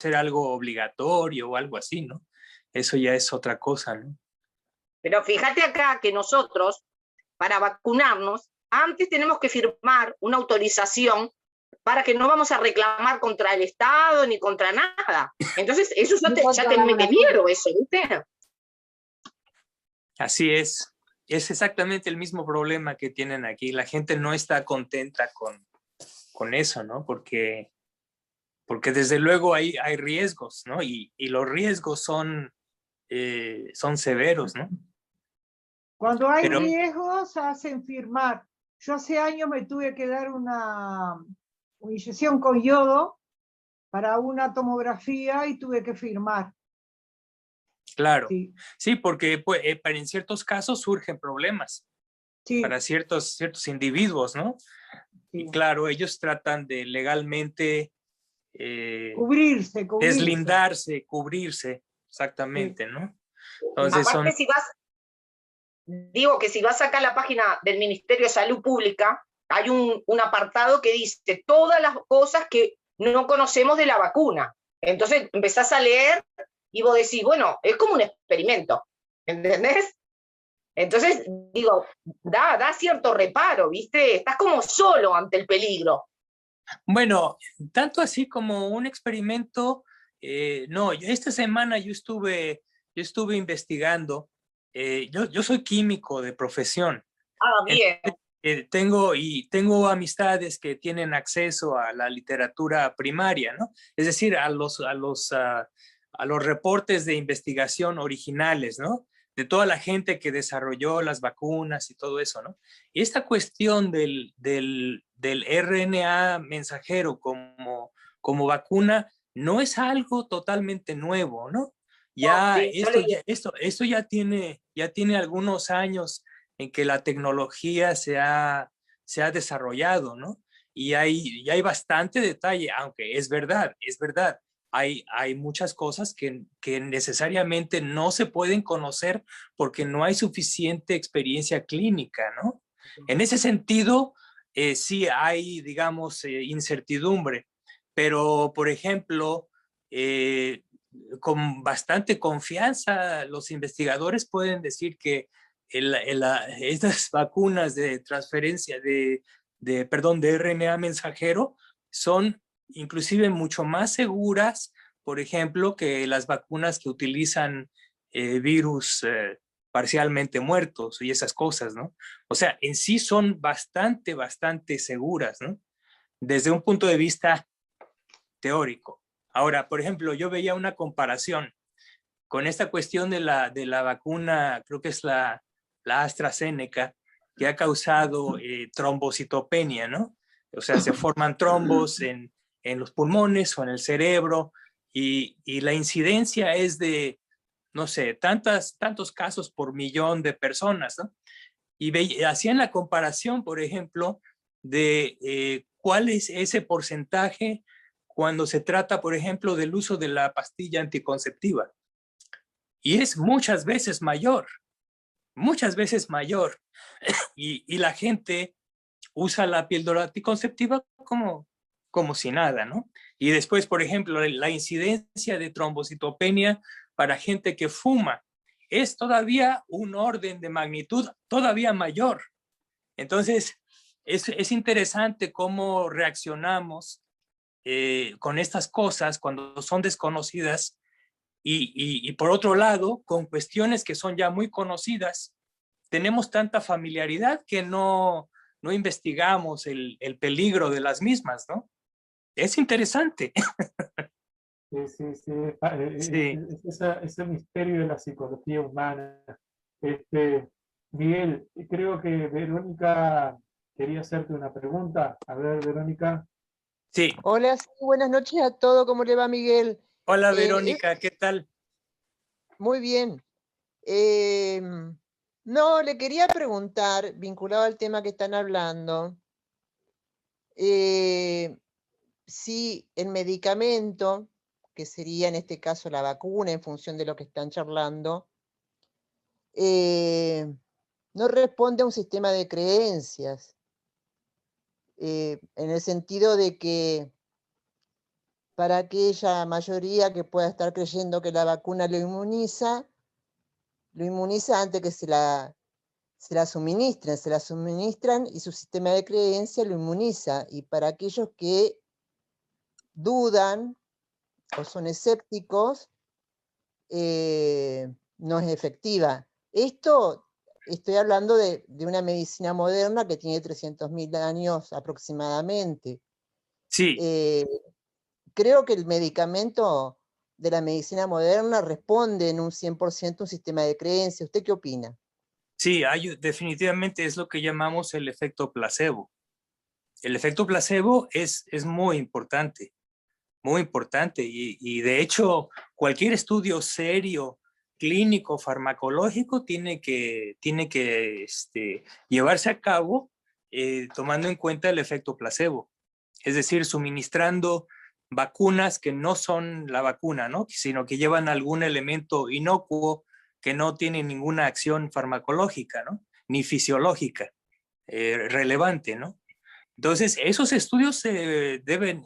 ser algo obligatorio o algo así, ¿no? Eso ya es otra cosa, ¿no? Pero fíjate acá que nosotros, para vacunarnos, antes tenemos que firmar una autorización para que no vamos a reclamar contra el Estado ni contra nada. Entonces, eso ya te mete miedo, eso, ¿viste? Así es. Es exactamente el mismo problema que tienen aquí. La gente no está contenta con eso, ¿no? Porque desde luego hay riesgos, ¿no? Y los riesgos son severos, ¿no? Cuando hay Pero, riesgos, hacen firmar. Yo hace años me tuve que dar una inyección con yodo para una tomografía y tuve que firmar. claro, Sí, sí, porque pues, en ciertos casos surgen problemas sí, para ciertos individuos, ¿no? sí. Y claro, ellos tratan de legalmente Cubrirse. deslindarse, cubrirse, exactamente, Sí. ¿no? Entonces Aparte, digo que si vas acá a la página del Ministerio de Salud Pública, hay un apartado que dice todas las cosas que no conocemos de la vacuna. Entonces empezás a leer y vos decís, bueno, es como un experimento, ¿entendés? Entonces, digo, da cierto reparo, ¿viste? Estás como solo ante el peligro. Bueno, tanto así como un experimento, no, esta semana yo estuve investigando, yo soy químico de profesión. Ah, bien. Tengo amistades que tienen acceso a la literatura primaria, ¿no? Es decir, a los reportes de investigación originales, ¿no? De toda la gente que desarrolló las vacunas y todo eso, ¿no? Y esta cuestión del RNA mensajero como vacuna no es algo totalmente nuevo, ¿no? Ya, Sí, esto ya tiene algunos años en que la tecnología se ha desarrollado, ¿no? Y hay bastante detalle, aunque es verdad, hay muchas cosas que necesariamente no se pueden conocer porque no hay suficiente experiencia clínica, ¿no? En ese sentido, sí hay, digamos, incertidumbre, pero, por ejemplo, con bastante confianza, los investigadores pueden decir que estas vacunas de transferencia perdón, de RNA mensajero son inclusive mucho más seguras, por ejemplo, que las vacunas que utilizan virus parcialmente muertos y esas cosas, ¿no? O sea, en sí son bastante seguras, ¿no? Desde un punto de vista teórico. Ahora, por ejemplo, yo veía una comparación con esta cuestión de la vacuna, creo que es la AstraZeneca, que ha causado trombocitopenia, ¿no? O sea, se forman trombos en los pulmones o en el cerebro y la incidencia es de, no sé, tantos casos por millón de personas, ¿no? Y hacían la comparación, por ejemplo, de cuál es ese porcentaje cuando se trata, por ejemplo, del uso de la pastilla anticonceptiva. Y es muchas veces mayor. Y la gente usa la píldora anticonceptiva como si nada, ¿no? Y después, por ejemplo, la incidencia de trombocitopenia para gente que fuma es todavía un orden de magnitud todavía mayor. Entonces, es interesante cómo reaccionamos con estas cosas cuando son desconocidas y por otro lado, con cuestiones que son ya muy conocidas, tenemos tanta familiaridad que no investigamos el peligro de las mismas, ¿no? Es interesante. Sí, sí, sí. Sí. Ese misterio de la psicología humana. Este, Miguel, creo que Verónica quería hacerte una pregunta. A ver, Verónica. Sí. Hola, sí, buenas noches a todos. ¿Cómo le va, Miguel? Hola, Verónica, ¿qué tal? Muy bien. No, le quería preguntar, vinculado al tema que están hablando, si el medicamento, que sería en este caso la vacuna, en función de lo que están charlando, no responde a un sistema de creencias, en el sentido de que para aquella mayoría que pueda estar creyendo que la vacuna lo inmuniza antes que se la suministran y su sistema de creencia lo inmuniza. Y para aquellos que dudan o son escépticos, no es efectiva. Esto estoy hablando de una medicina moderna que tiene 300.000 años aproximadamente. Sí. Creo que el medicamento de la medicina moderna responde en un 100% a un sistema de creencia. ¿Usted qué opina? Sí, definitivamente es lo que llamamos el efecto placebo. El efecto placebo es muy importante y de hecho cualquier estudio serio, clínico, farmacológico tiene que llevarse a cabo tomando en cuenta el efecto placebo, es decir, suministrando vacunas que no son la vacuna, ¿no? Sino que llevan algún elemento inocuo que no tiene ninguna acción farmacológica, ¿no? Ni fisiológica relevante, ¿no? Entonces, esos estudios deben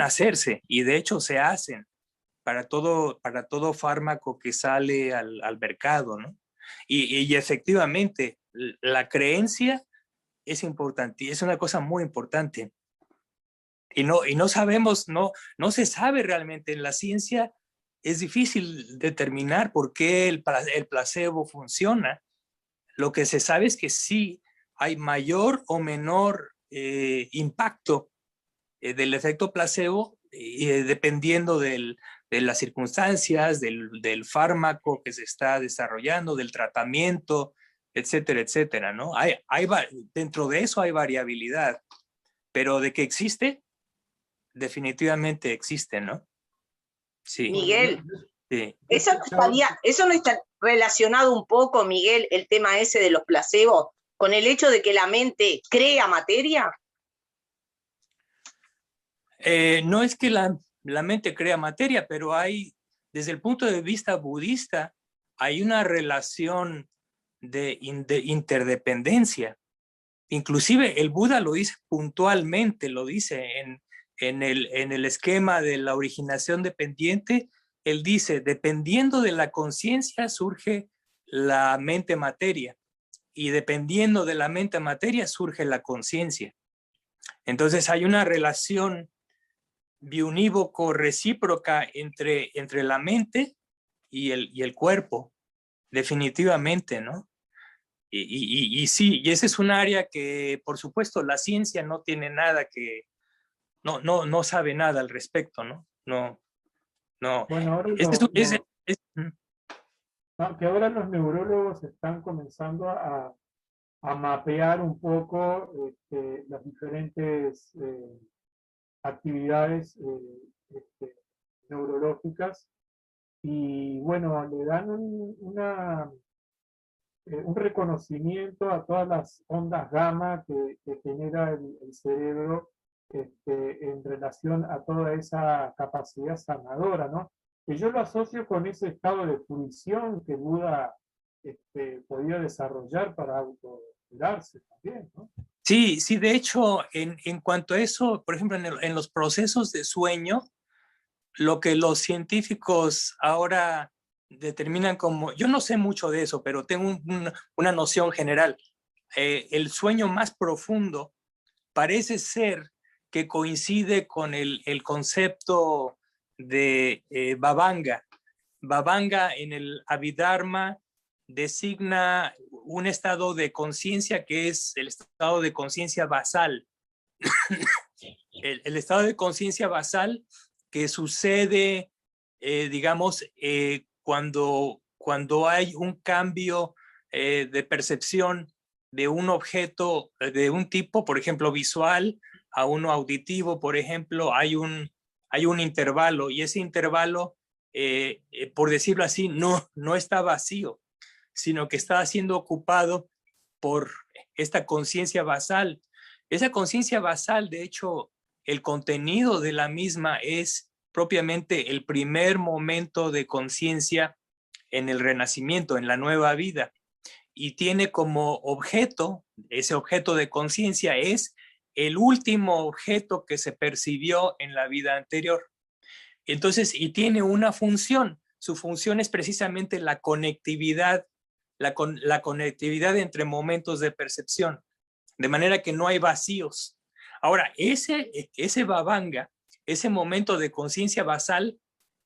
hacerse y de hecho se hacen para todo fármaco que sale al mercado, ¿no? Y efectivamente, la creencia es importante, es una cosa muy importante. Y no sabemos, no se sabe realmente. En la ciencia es difícil determinar por qué el placebo funciona. Lo que se sabe es que sí hay mayor o menor impacto del efecto placebo dependiendo de las circunstancias, del fármaco que se está desarrollando, del tratamiento, etcétera, etcétera, ¿no? Dentro de eso hay variabilidad, pero de que existe, definitivamente existe, ¿no? Sí. Miguel, Sí. ¿eso no está relacionado un poco, Miguel, el tema ese de los placebos, con el hecho de que la mente crea materia? No es que la mente crea materia, pero desde el punto de vista budista, hay una relación de interdependencia. Inclusive el Buda lo dice puntualmente, lo dice en el esquema de la originación dependiente. Él dice, dependiendo de la conciencia surge la mente materia y dependiendo de la mente materia surge la conciencia. Entonces hay una relación biunívoco recíproca entre la mente y el cuerpo, definitivamente, ¿no? Y sí, y ese es un área que, por supuesto, la ciencia no tiene nada no sabe nada al respecto, ¿no? No. Bueno, ahora que ahora los neurólogos están comenzando a mapear un poco las diferentes actividades neurológicas y bueno, le dan un reconocimiento a todas las ondas gamma que genera el cerebro en relación a toda esa capacidad sanadora, ¿no? Que yo lo asocio con ese estado de fruición que Buda podía desarrollar para autocurarse también, ¿no? Sí, de hecho, en cuanto a eso, por ejemplo, en los procesos de sueño, lo que los científicos ahora determinan como, yo no sé mucho de eso, pero tengo una noción general. El sueño más profundo parece ser que coincide con el concepto de Vabhanga. Vabhanga en el Abhidharma designa un estado de conciencia que es el estado de conciencia basal. El estado de conciencia basal que sucede, digamos, cuando hay un cambio de percepción de un objeto de un tipo, por ejemplo, visual, a uno auditivo, por ejemplo, hay un intervalo y ese intervalo, por decirlo así, no está vacío, sino que está siendo ocupado por esta conciencia basal. Esa conciencia basal, de hecho, el contenido de la misma es propiamente el primer momento de conciencia en el renacimiento, en la nueva vida, y tiene como objeto, ese objeto de conciencia es el último objeto que se percibió en la vida anterior. Entonces, y tiene una función. Su función es precisamente la conectividad, la conectividad entre momentos de percepción, de manera que no hay vacíos. Ahora, ese babanga, ese momento de conciencia basal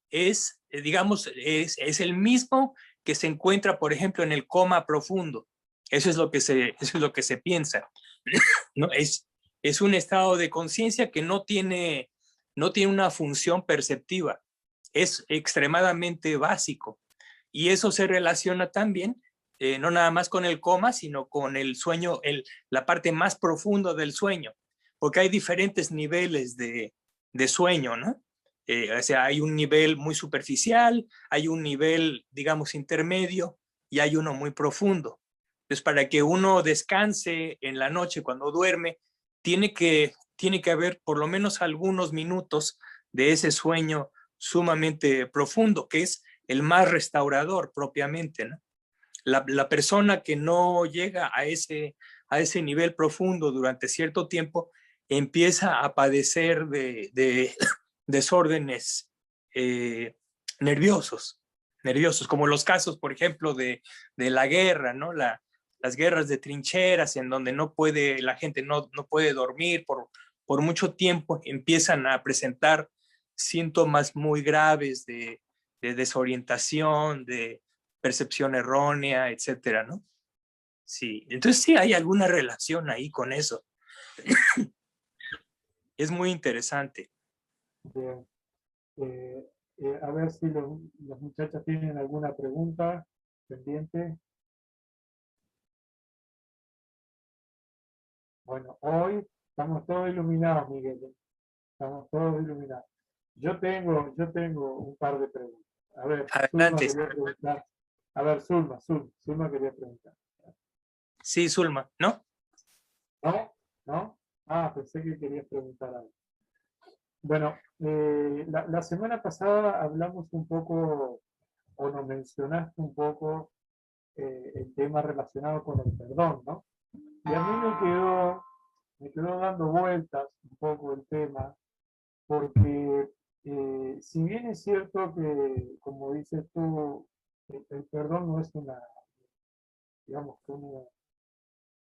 es, digamos, es el mismo que se encuentra, por ejemplo, en el coma profundo. Eso es lo que se piensa, ¿no? Es un estado de conciencia que no tiene una función perceptiva. Es extremadamente básico. Y eso se relaciona también, no nada más con el coma, sino con el sueño, la parte más profunda del sueño, porque hay diferentes niveles de sueño, ¿no? O sea, hay un nivel muy superficial, hay un nivel, digamos, intermedio y hay uno muy profundo. Entonces, para que uno descanse en la noche cuando duerme, tiene que haber por lo menos algunos minutos de ese sueño sumamente profundo, que es el más restaurador propiamente, ¿no? La persona que no llega a ese nivel profundo durante cierto tiempo empieza a padecer de desórdenes nerviosos, como los casos, por ejemplo, de la guerra, ¿no? Las guerras de trincheras en donde la gente no puede dormir por mucho tiempo, empiezan a presentar síntomas muy graves de desorientación, de percepción errónea, etcétera, ¿no? Sí, entonces sí hay alguna relación ahí con eso. Es muy interesante. Bien. A ver si los muchachos tienen alguna pregunta pendiente. Bueno, hoy estamos todos iluminados, Miguel. Estamos todos iluminados. Yo tengo un par de preguntas. A ver, Adelante. Zulma quería preguntar. A ver, Zulma quería preguntar. Sí, Zulma, ¿no? ¿No? ¿No? Ah, pensé que querías preguntar algo. Bueno, la semana pasada hablamos un poco, o nos mencionaste un poco el tema relacionado con el perdón, ¿no? Y a mí me quedó dando vueltas un poco el tema, porque si bien es cierto que, como dices tú, el perdón no es digamos,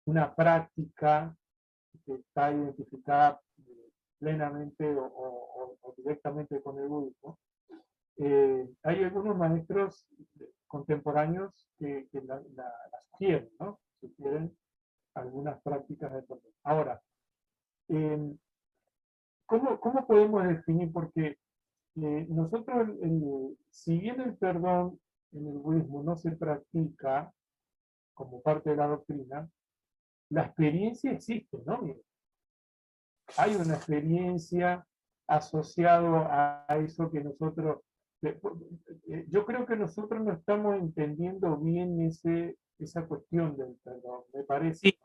una práctica que está identificada plenamente o directamente con el budismo, hay algunos maestros contemporáneos que las sugieren, ¿no? Sugieren algunas prácticas de perdón. Ahora, ¿cómo podemos definir? Porque nosotros, si bien el perdón en el budismo no se practica como parte de la doctrina, la experiencia existe, ¿no? Hay una experiencia asociada a eso que nosotros, yo creo que nosotros no estamos entendiendo bien esa cuestión del perdón, me parece. Sí.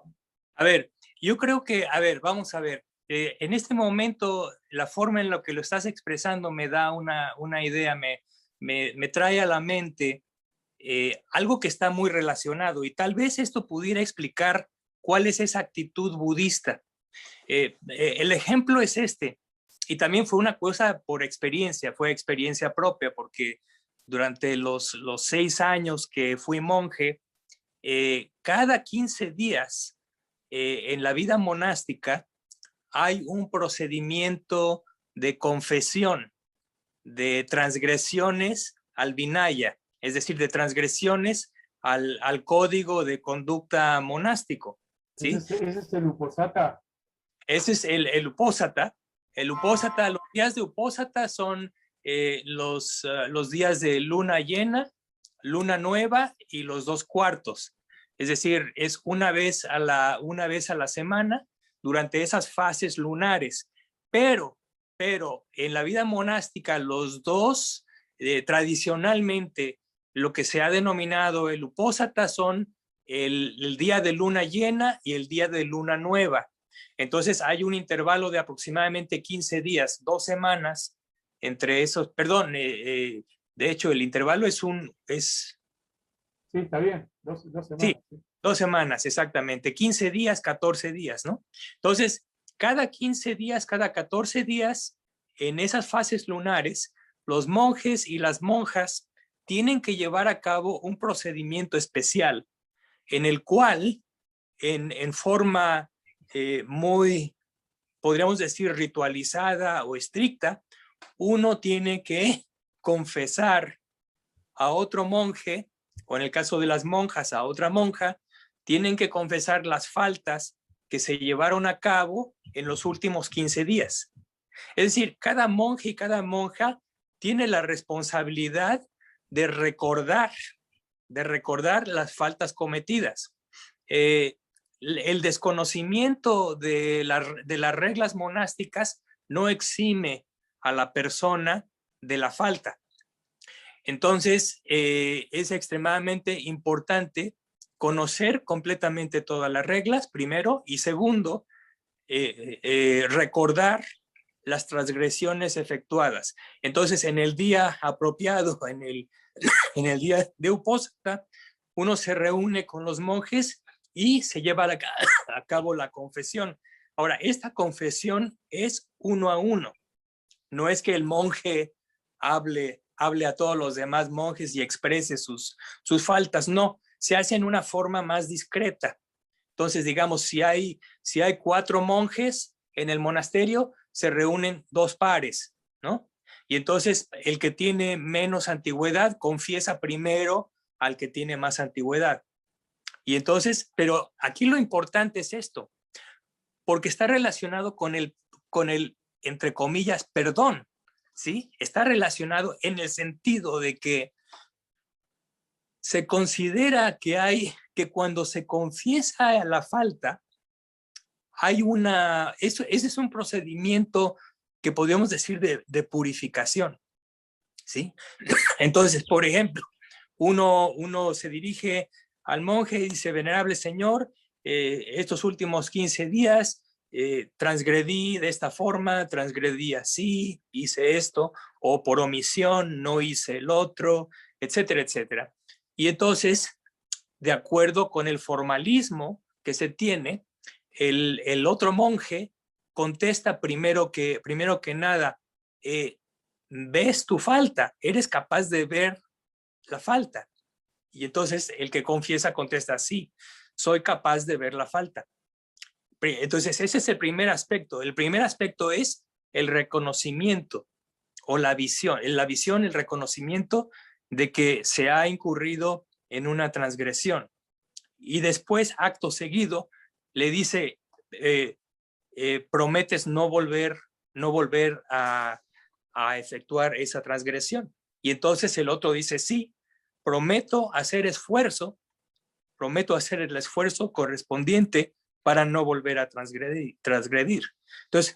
A ver, yo creo que, vamos a ver, en este momento la forma en la que lo estás expresando me da una idea, me trae a la mente algo que está muy relacionado y tal vez esto pudiera explicar cuál es esa actitud budista. El ejemplo es este, y también fue una cosa por experiencia, fue experiencia propia, porque durante los 6 años que fui monje, cada 15 días en la vida monástica hay un procedimiento de confesión de transgresiones al Vinaya, es decir, de transgresiones al código de conducta monástico. ¿Sí? ¿Ese es el Uposatha? Ese es el Uposatha. El Uposatha, los días de Uposatha son los días de luna llena, luna nueva y los 2 cuartos. Es decir, es una vez a la semana durante esas fases lunares. Pero en la vida monástica, los dos, tradicionalmente, lo que se ha denominado el Uposatha son el día de luna llena y el día de luna nueva. Entonces hay un intervalo de aproximadamente 15 días, 2 semanas entre esos, perdón, de hecho el intervalo es Sí, está bien, 2 semanas. Sí, 2 semanas, exactamente, 15 días, 14 días, ¿no? Entonces, cada 15 días, cada 14 días, en esas fases lunares, los monjes y las monjas tienen que llevar a cabo un procedimiento especial en el cual, en forma muy, podríamos decir, ritualizada o estricta, uno tiene que confesar a otro monje, o en el caso de las monjas, a otra monja, tienen que confesar las faltas que se llevaron a cabo en los últimos 15 días. Es decir, cada monje y cada monja tiene la responsabilidad de recordar las faltas cometidas. El desconocimiento de las reglas monásticas no exime a la persona de la falta. Entonces, es extremadamente importante conocer completamente todas las reglas, primero, y segundo, recordar las transgresiones efectuadas. Entonces, en el día apropiado, en el día de Upósita, uno se reúne con los monjes y se lleva a cabo la confesión. Ahora, esta confesión es 1 a 1. No es que el monje hable a todos los demás monjes y exprese sus faltas, no, se hace en una forma más discreta. Entonces, digamos, si hay 4 monjes en el monasterio, se reúnen 2 pares, ¿no? Y entonces el que tiene menos antigüedad confiesa primero al que tiene más antigüedad. Y entonces, pero aquí lo importante es esto, porque está relacionado con el, entre comillas, perdón, ¿sí? Está relacionado en el sentido de que se considera que cuando se confiesa la falta, ese es un procedimiento que podríamos decir de purificación, ¿sí? Entonces, por ejemplo, uno se dirige al monje y dice: venerable señor, estos últimos 15 días transgredí de esta forma, transgredí así, hice esto, o por omisión no hice el otro, etcétera, etcétera. Y entonces, de acuerdo con el formalismo que se tiene, el otro monje contesta primero que nada, ves tu falta, eres capaz de ver la falta. Y entonces el que confiesa contesta: sí, soy capaz de ver la falta. Entonces ese es el primer aspecto. El primer aspecto es el reconocimiento o la visión, el reconocimiento de que se ha incurrido en una transgresión. Y después, acto seguido, le dice: prometes no volver a efectuar esa transgresión. Y entonces el otro dice: sí, prometo hacer el esfuerzo correspondiente para no volver a transgredir. Entonces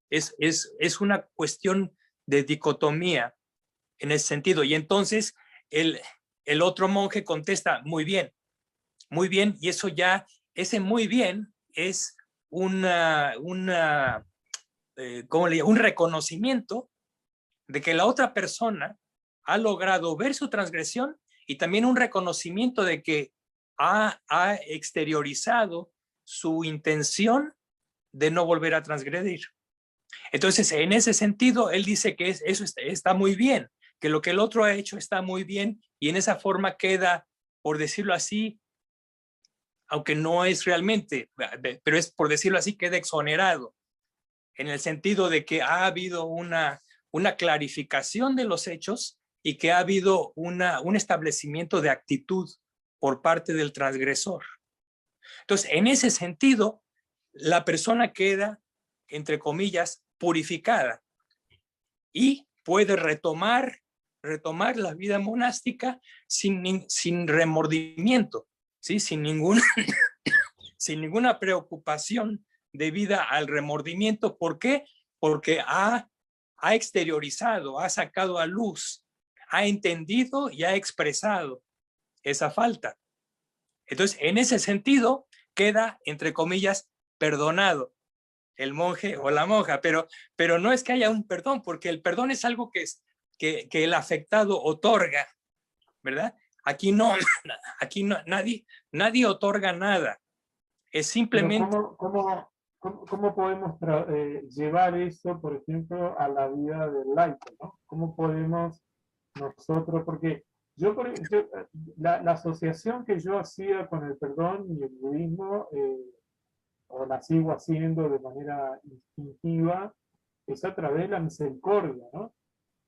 es una cuestión de dicotomía en ese sentido. Y entonces el otro monje contesta: muy bien, y eso ya, ese muy bien es un reconocimiento de que la otra persona ha logrado ver su transgresión, y también un reconocimiento de que ha exteriorizado su intención de no volver a transgredir. Entonces, en ese sentido, él dice que eso está muy bien, que lo que el otro ha hecho está muy bien, y en esa forma queda, por decirlo así, aunque no es realmente, pero es, por decirlo así, queda exonerado, en el sentido de que ha habido una clarificación de los hechos y que ha habido un establecimiento de actitud por parte del transgresor. Entonces, en ese sentido, la persona queda, entre comillas, purificada y puede retomar la vida monástica sin remordimiento, ¿sí? sin ninguna preocupación debida al remordimiento. ¿Por qué? Porque ha exteriorizado, ha sacado a luz, ha entendido y ha expresado esa falta. Entonces, en ese sentido, queda, entre comillas, perdonado el monje o la monja, pero no es que haya un perdón, porque el perdón es algo que el afectado otorga, ¿verdad? Aquí no, nadie otorga nada. Es simplemente... cómo podemos llevar eso, por ejemplo, a la vida del laico, ¿no? ¿Cómo podemos nosotros, porque la asociación que yo hacía con el perdón y el budismo, o la sigo haciendo de manera instintiva, es a través de la misericordia, ¿no?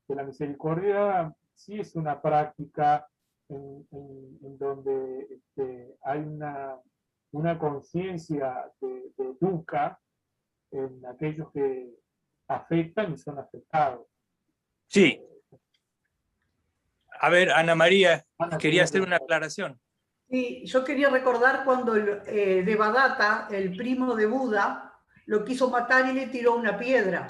Que la misericordia sí es una práctica en donde hay una conciencia de dukkha en aquellos que afectan y son afectados. Sí. A ver, Ana María, Ana, quería hacer quería una aclaración. Sí, yo quería recordar cuando Devadatta, el primo de Buda, lo quiso matar y le tiró una piedra.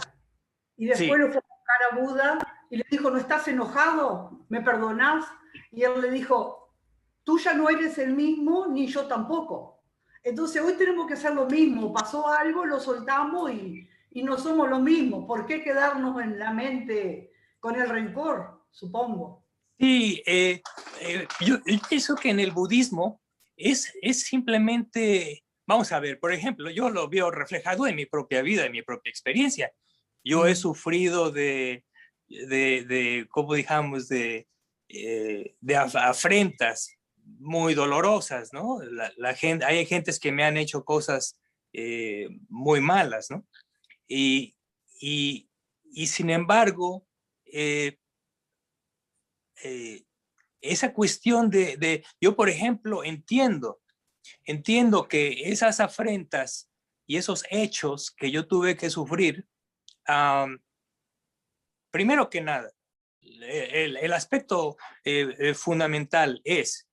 Y después Sí. lo fue a buscar a Buda y le dijo, ¿no estás enojado? ¿Me perdonás? Y él le dijo, tú ya no eres el mismo, ni yo tampoco. Entonces hoy tenemos que hacer lo mismo. Pasó algo, lo soltamos y no somos lo mismo. ¿Por qué quedarnos en la mente con el rencor, supongo? Sí, yo pienso que en el budismo es simplemente, vamos a ver, por ejemplo, yo lo veo reflejado en mi propia vida, en mi propia experiencia. Yo he sufrido ¿cómo digamos?, de afrentas muy dolorosas, ¿no? Hay gentes que me han hecho cosas muy malas, ¿no? Y sin embargo, esa cuestión yo, por ejemplo, entiendo que esas afrentas y esos hechos que yo tuve que sufrir, primero que nada, el aspecto fundamental es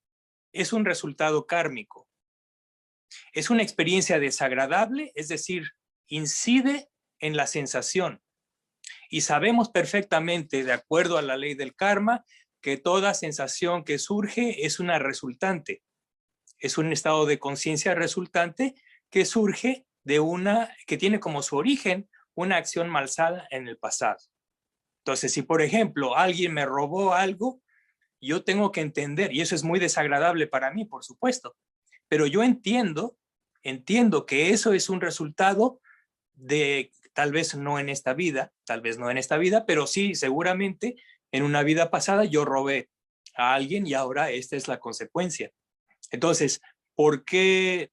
un resultado kármico. Es una experiencia desagradable, es decir, incide en la sensación. Y sabemos perfectamente, de acuerdo a la ley del karma, que toda sensación que surge es una resultante. Es un estado de conciencia resultante que surge que tiene como su origen una acción malsana en el pasado. Entonces, si por ejemplo alguien me robó algo, yo tengo que entender, y eso es muy desagradable para mí, por supuesto, pero yo entiendo que eso es un resultado de, tal vez no en esta vida, pero sí seguramente en una vida pasada yo robé a alguien y ahora esta es la consecuencia. Entonces, ¿por qué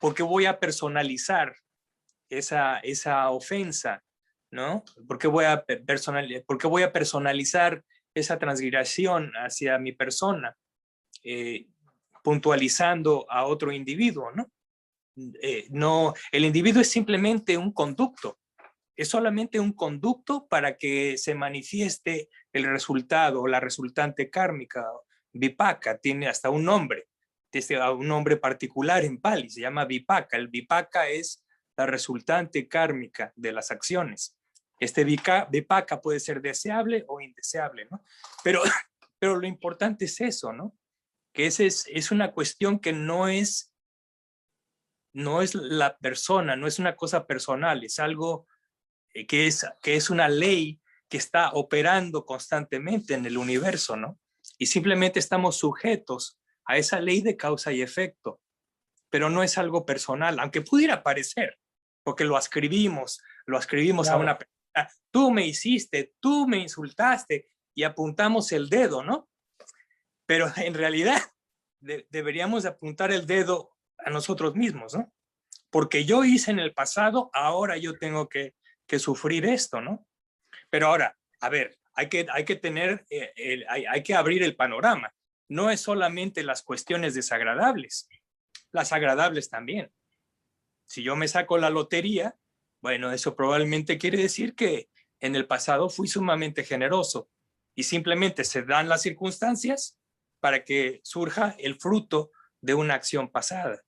voy a personalizar esa ofensa? ¿No? ¿Por qué voy a personalizar esa transgresión hacia mi persona, puntualizando a otro individuo, ¿no? No, el individuo es simplemente un conducto, es solamente un conducto para que se manifieste el resultado, la resultante kármica, vipaka, tiene hasta un nombre particular en Pali, se llama vipaka. El vipaka es la resultante kármica de las acciones. Este vipaka puede ser deseable o indeseable, ¿no? Pero lo importante es eso, ¿no? Que es una cuestión que no es la persona, no es una cosa personal, es algo que es una ley que está operando constantemente en el universo, ¿no? Y simplemente estamos sujetos a esa ley de causa y efecto, pero no es algo personal, aunque pudiera parecer, porque lo ascribimos claro. A una persona. Tú me hiciste, tú me insultaste, y apuntamos el dedo, ¿no? Pero en realidad deberíamos apuntar el dedo a nosotros mismos, ¿no? Porque yo hice en el pasado, ahora yo tengo que sufrir esto, ¿no? Pero ahora, a ver, hay que abrir el panorama. No es solamente las cuestiones desagradables, las agradables también. Si yo me saco la lotería, bueno, eso probablemente quiere decir que en el pasado fui sumamente generoso y simplemente se dan las circunstancias para que surja el fruto de una acción pasada.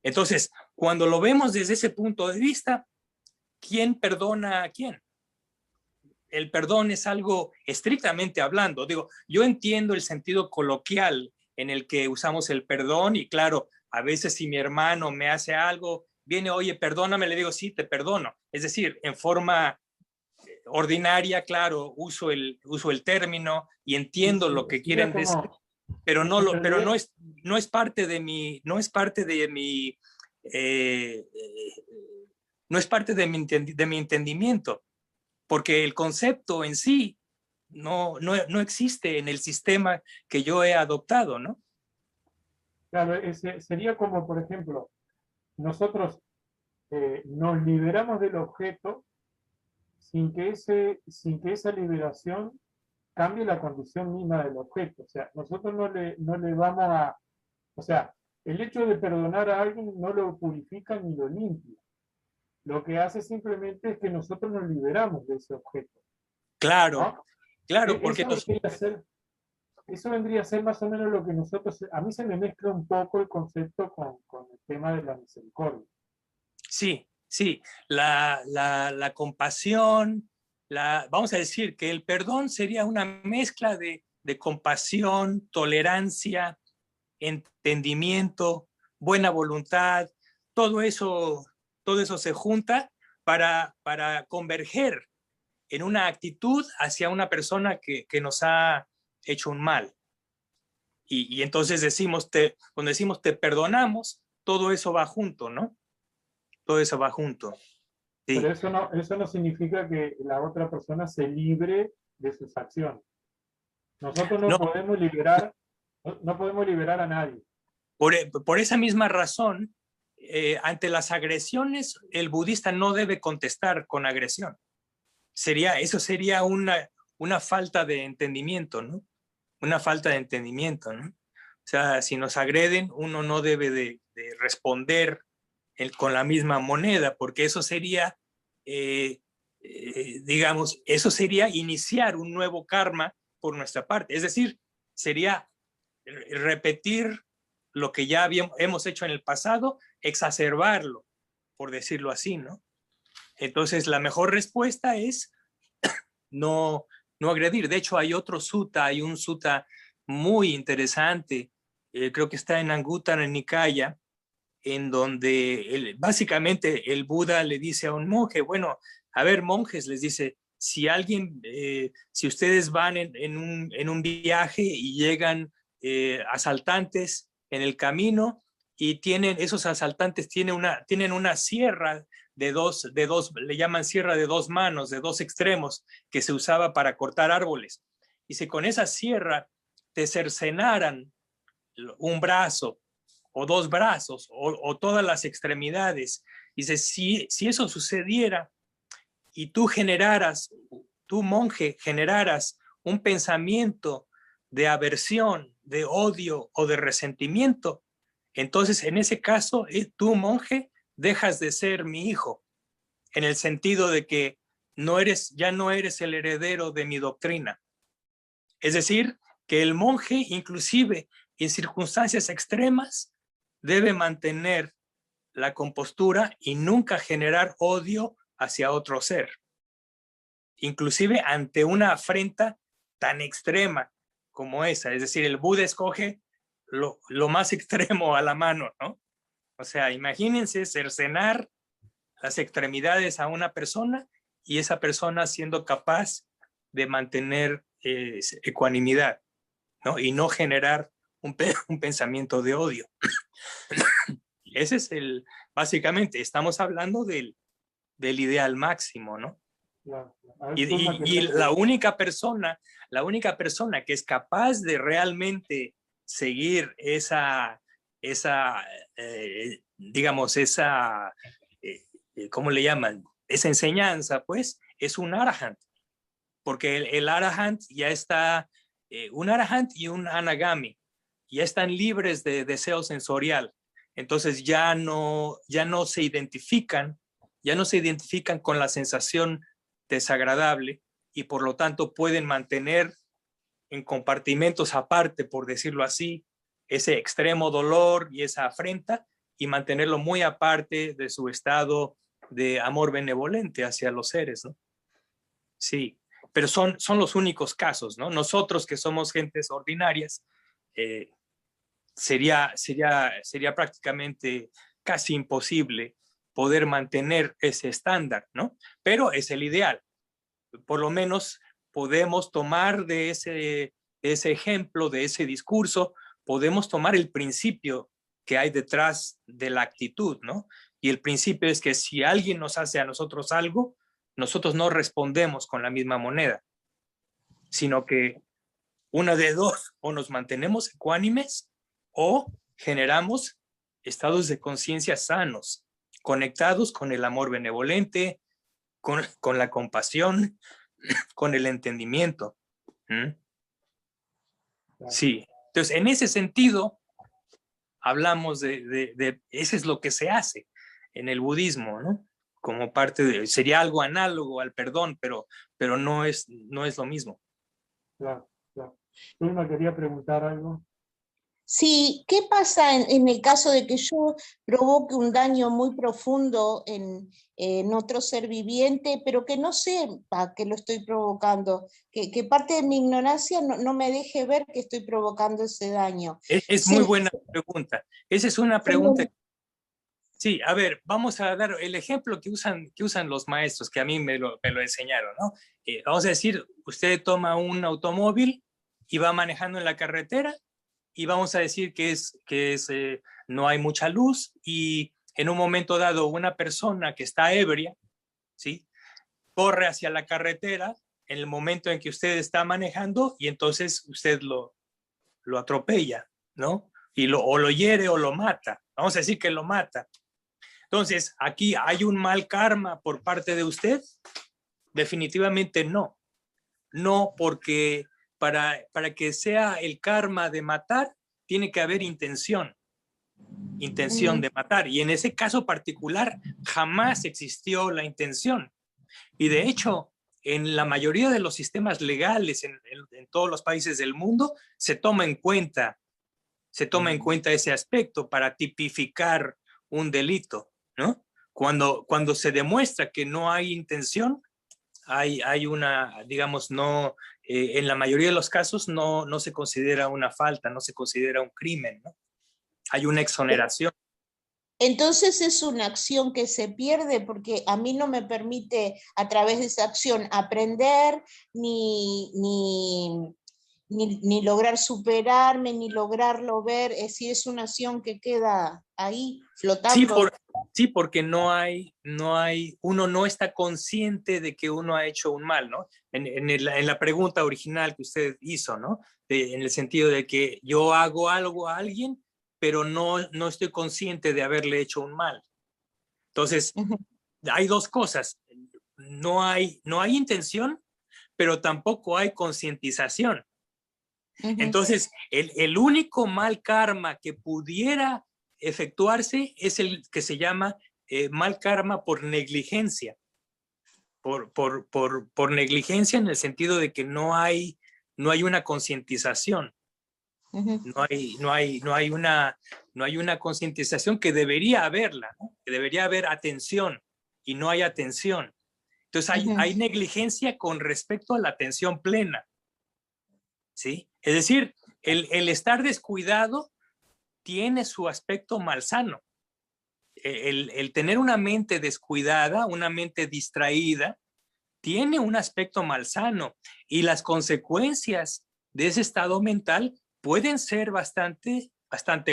Entonces, cuando lo vemos desde ese punto de vista, ¿quién perdona a quién? El perdón es algo estrictamente hablando. Digo, yo entiendo el sentido coloquial en el que usamos el perdón y claro, a veces si mi hermano me hace algo, viene, oye, perdóname, le digo, sí, te perdono. Es decir, en forma ordinaria, claro, uso el término y entiendo lo que quieren decir, pero no es parte de mi no es parte de mi entendimiento, porque el concepto en sí no existe en el sistema que yo he adoptado, ¿no? Claro, sería como, por ejemplo, nosotros nos liberamos del objeto sin que esa liberación cambie la condición misma del objeto. O sea, nosotros no le vamos a... O sea, el hecho de perdonar a alguien no lo purifica ni lo limpia. Lo que hace simplemente es que nosotros nos liberamos de ese objeto. Claro, ¿no? claro, porque eso vendría a ser más o menos lo que nosotros... A mí se me mezcla un poco el concepto con el tema de la misericordia. Sí, sí, la compasión, vamos a decir que el perdón sería una mezcla de compasión, tolerancia, entendimiento, buena voluntad, todo eso se junta para converger en una actitud hacia una persona que nos ha hecho un mal. Y entonces cuando decimos te perdonamos, todo eso va junto, ¿no? Todo eso va junto. Sí. Pero eso no significa que la otra persona se libre de sus acciones. Nosotros no podemos liberar a nadie. Por esa misma razón, ante las agresiones, el budista no debe contestar con agresión. Eso sería una falta de entendimiento, ¿no? Una falta de entendimiento, ¿no? O sea, si nos agreden, uno no debe de responder con la misma moneda, porque eso sería, digamos, eso sería iniciar un nuevo karma por nuestra parte. Es decir, sería repetir lo que ya hemos hecho en el pasado, exacerbarlo, por decirlo así, ¿no? Entonces, la mejor respuesta es no agredir. De hecho, hay un sutta muy interesante, creo que está en Anguttara Nikaya, en donde básicamente el Buda le dice a un monje, bueno, a ver, monjes, les dice, si ustedes van en un viaje y llegan asaltantes en el camino y esos asaltantes tienen una sierra de dos, le llaman sierra de dos manos, de dos extremos, que se usaba para cortar árboles. Y si con esa sierra te cercenaran un brazo o dos brazos o todas las extremidades, dice, si eso sucediera y tú monje, generaras un pensamiento de aversión, de odio o de resentimiento, entonces en ese caso tú, monje, dejas de ser mi hijo, en el sentido de que ya no eres el heredero de mi doctrina. Es decir, que el monje, inclusive en circunstancias extremas, debe mantener la compostura y nunca generar odio hacia otro ser, inclusive ante una afrenta tan extrema como esa. Es decir, el Buda escoge lo más extremo a la mano, ¿no? O sea, imagínense cercenar las extremidades a una persona y esa persona siendo capaz de mantener ecuanimidad, ¿no? Y no generar un pensamiento de odio. Ese es básicamente, estamos hablando del ideal máximo, ¿no? Claro. Y la única persona que es capaz de realmente seguir digamos, ¿cómo le llaman? Esa enseñanza, pues, es un arahant, porque el arahant ya está, un arahant y un anagami, ya están libres de deseo sensorial, entonces ya no se identifican con la sensación desagradable y por lo tanto pueden mantener en compartimentos aparte, por decirlo así, ese extremo dolor y esa afrenta y mantenerlo muy aparte de su estado de amor benevolente hacia los seres, ¿no? Sí, pero son los únicos casos, ¿no? Nosotros que somos gentes ordinarias, sería prácticamente casi imposible poder mantener ese estándar, ¿no? Pero es el ideal. Por lo menos podemos tomar de ese ejemplo, de ese discurso, podemos tomar el principio que hay detrás de la actitud, ¿no? Y el principio es que si alguien nos hace a nosotros algo, nosotros no respondemos con la misma moneda, sino que una de dos, o nos mantenemos ecuánimes o generamos estados de conciencia sanos, conectados con el amor benevolente, con la compasión, con el entendimiento. Sí, entonces en ese sentido hablamos eso es lo que se hace en el budismo, ¿no? Como parte de, sería algo análogo al perdón, pero no es lo mismo. Claro, claro. Zulma quería preguntar algo. Sí, ¿qué pasa en el caso de que yo provoque un daño muy profundo en otro ser viviente, pero que no sepa que lo estoy provocando? Que parte de mi ignorancia no me deje ver que estoy provocando ese daño. Es muy buena pregunta. Esa es una pregunta. Sí, a ver, vamos a dar el ejemplo que usan los maestros, que a mí me lo enseñaron, ¿no? Vamos a decir, usted toma un automóvil y va manejando en la carretera, y vamos a decir que no hay mucha luz, y en un momento dado una persona que está ebria, ¿sí?, corre hacia la carretera en el momento en que usted está manejando, y entonces usted lo atropella, ¿no? O lo hiere o lo mata. Vamos a decir que lo mata. Entonces, aquí hay un mal karma por parte de usted. Definitivamente no. No, porque para que sea el karma de matar, tiene que haber intención de matar. Y en ese caso particular, jamás existió la intención. Y de hecho, en la mayoría de los sistemas legales, en todos los países del mundo, se toma en cuenta ese aspecto para tipificar un delito, ¿no? Cuando se demuestra que no hay intención, hay una, digamos, no, en la mayoría de los casos no se considera una falta, no se considera un crimen, ¿no? Hay una exoneración. Entonces es una acción que se pierde porque a mí no me permite a través de esa acción aprender, ni lograr superarme, ni lograrlo ver. Es decir, es una acción que queda ahí flotando. Sí, porque uno no está consciente de que uno ha hecho un mal, ¿no? En la pregunta original que usted hizo, ¿no? En el sentido de que yo hago algo a alguien, pero no estoy consciente de haberle hecho un mal. Entonces, hay dos cosas. No hay intención, pero tampoco hay concientización. Entonces, el único mal karma que pudiera efectuarse es el que se llama mal karma por negligencia. Por negligencia, en el sentido de que no hay una concientización. No hay una concientización, que debería haberla, ¿no? Que debería haber atención, y no hay atención. Entonces hay negligencia con respecto a la atención plena, ¿sí? Es decir, el estar descuidado tiene su aspecto malsano. El tener una mente descuidada, una mente distraída, tiene un aspecto malsano, y las consecuencias de ese estado mental pueden ser bastante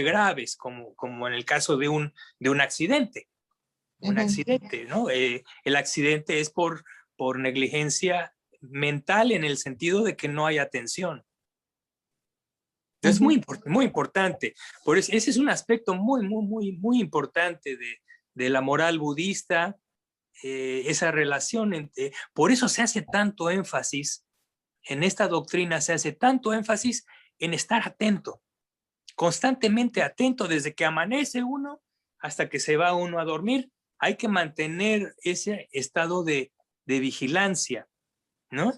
graves, como en el caso de un accidente. Un accidente, ¿no? El accidente es por negligencia mental, en el sentido de que no hay atención. Es muy importante. Por eso, ese es un aspecto muy importante de la moral budista, esa relación. Por eso se hace tanto énfasis, en esta doctrina se hace tanto énfasis en estar atento, constantemente atento, desde que amanece uno hasta que se va uno a dormir. Hay que mantener ese estado de vigilancia, ¿no?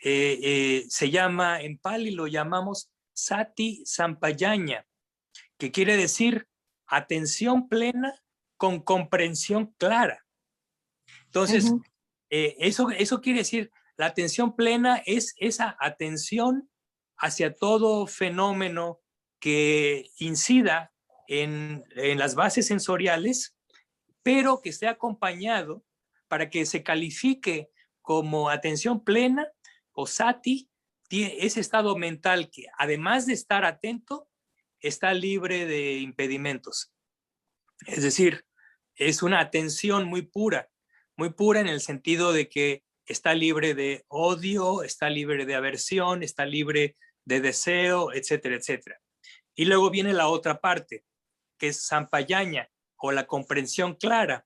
Se llama, en Pali lo llamamos Sati Sampayana, que quiere decir atención plena con comprensión clara. Entonces, eso quiere decir, la atención plena es esa atención hacia todo fenómeno que incida en las bases sensoriales, pero que esté acompañado, para que se califique como atención plena o sati, ese estado mental que, además de estar atento, está libre de impedimentos. Es decir, es una atención muy pura en el sentido de que está libre de odio, está libre de aversión, está libre de deseo, etcétera, etcétera. Y luego viene la otra parte, que es sampayaña, o la comprensión clara.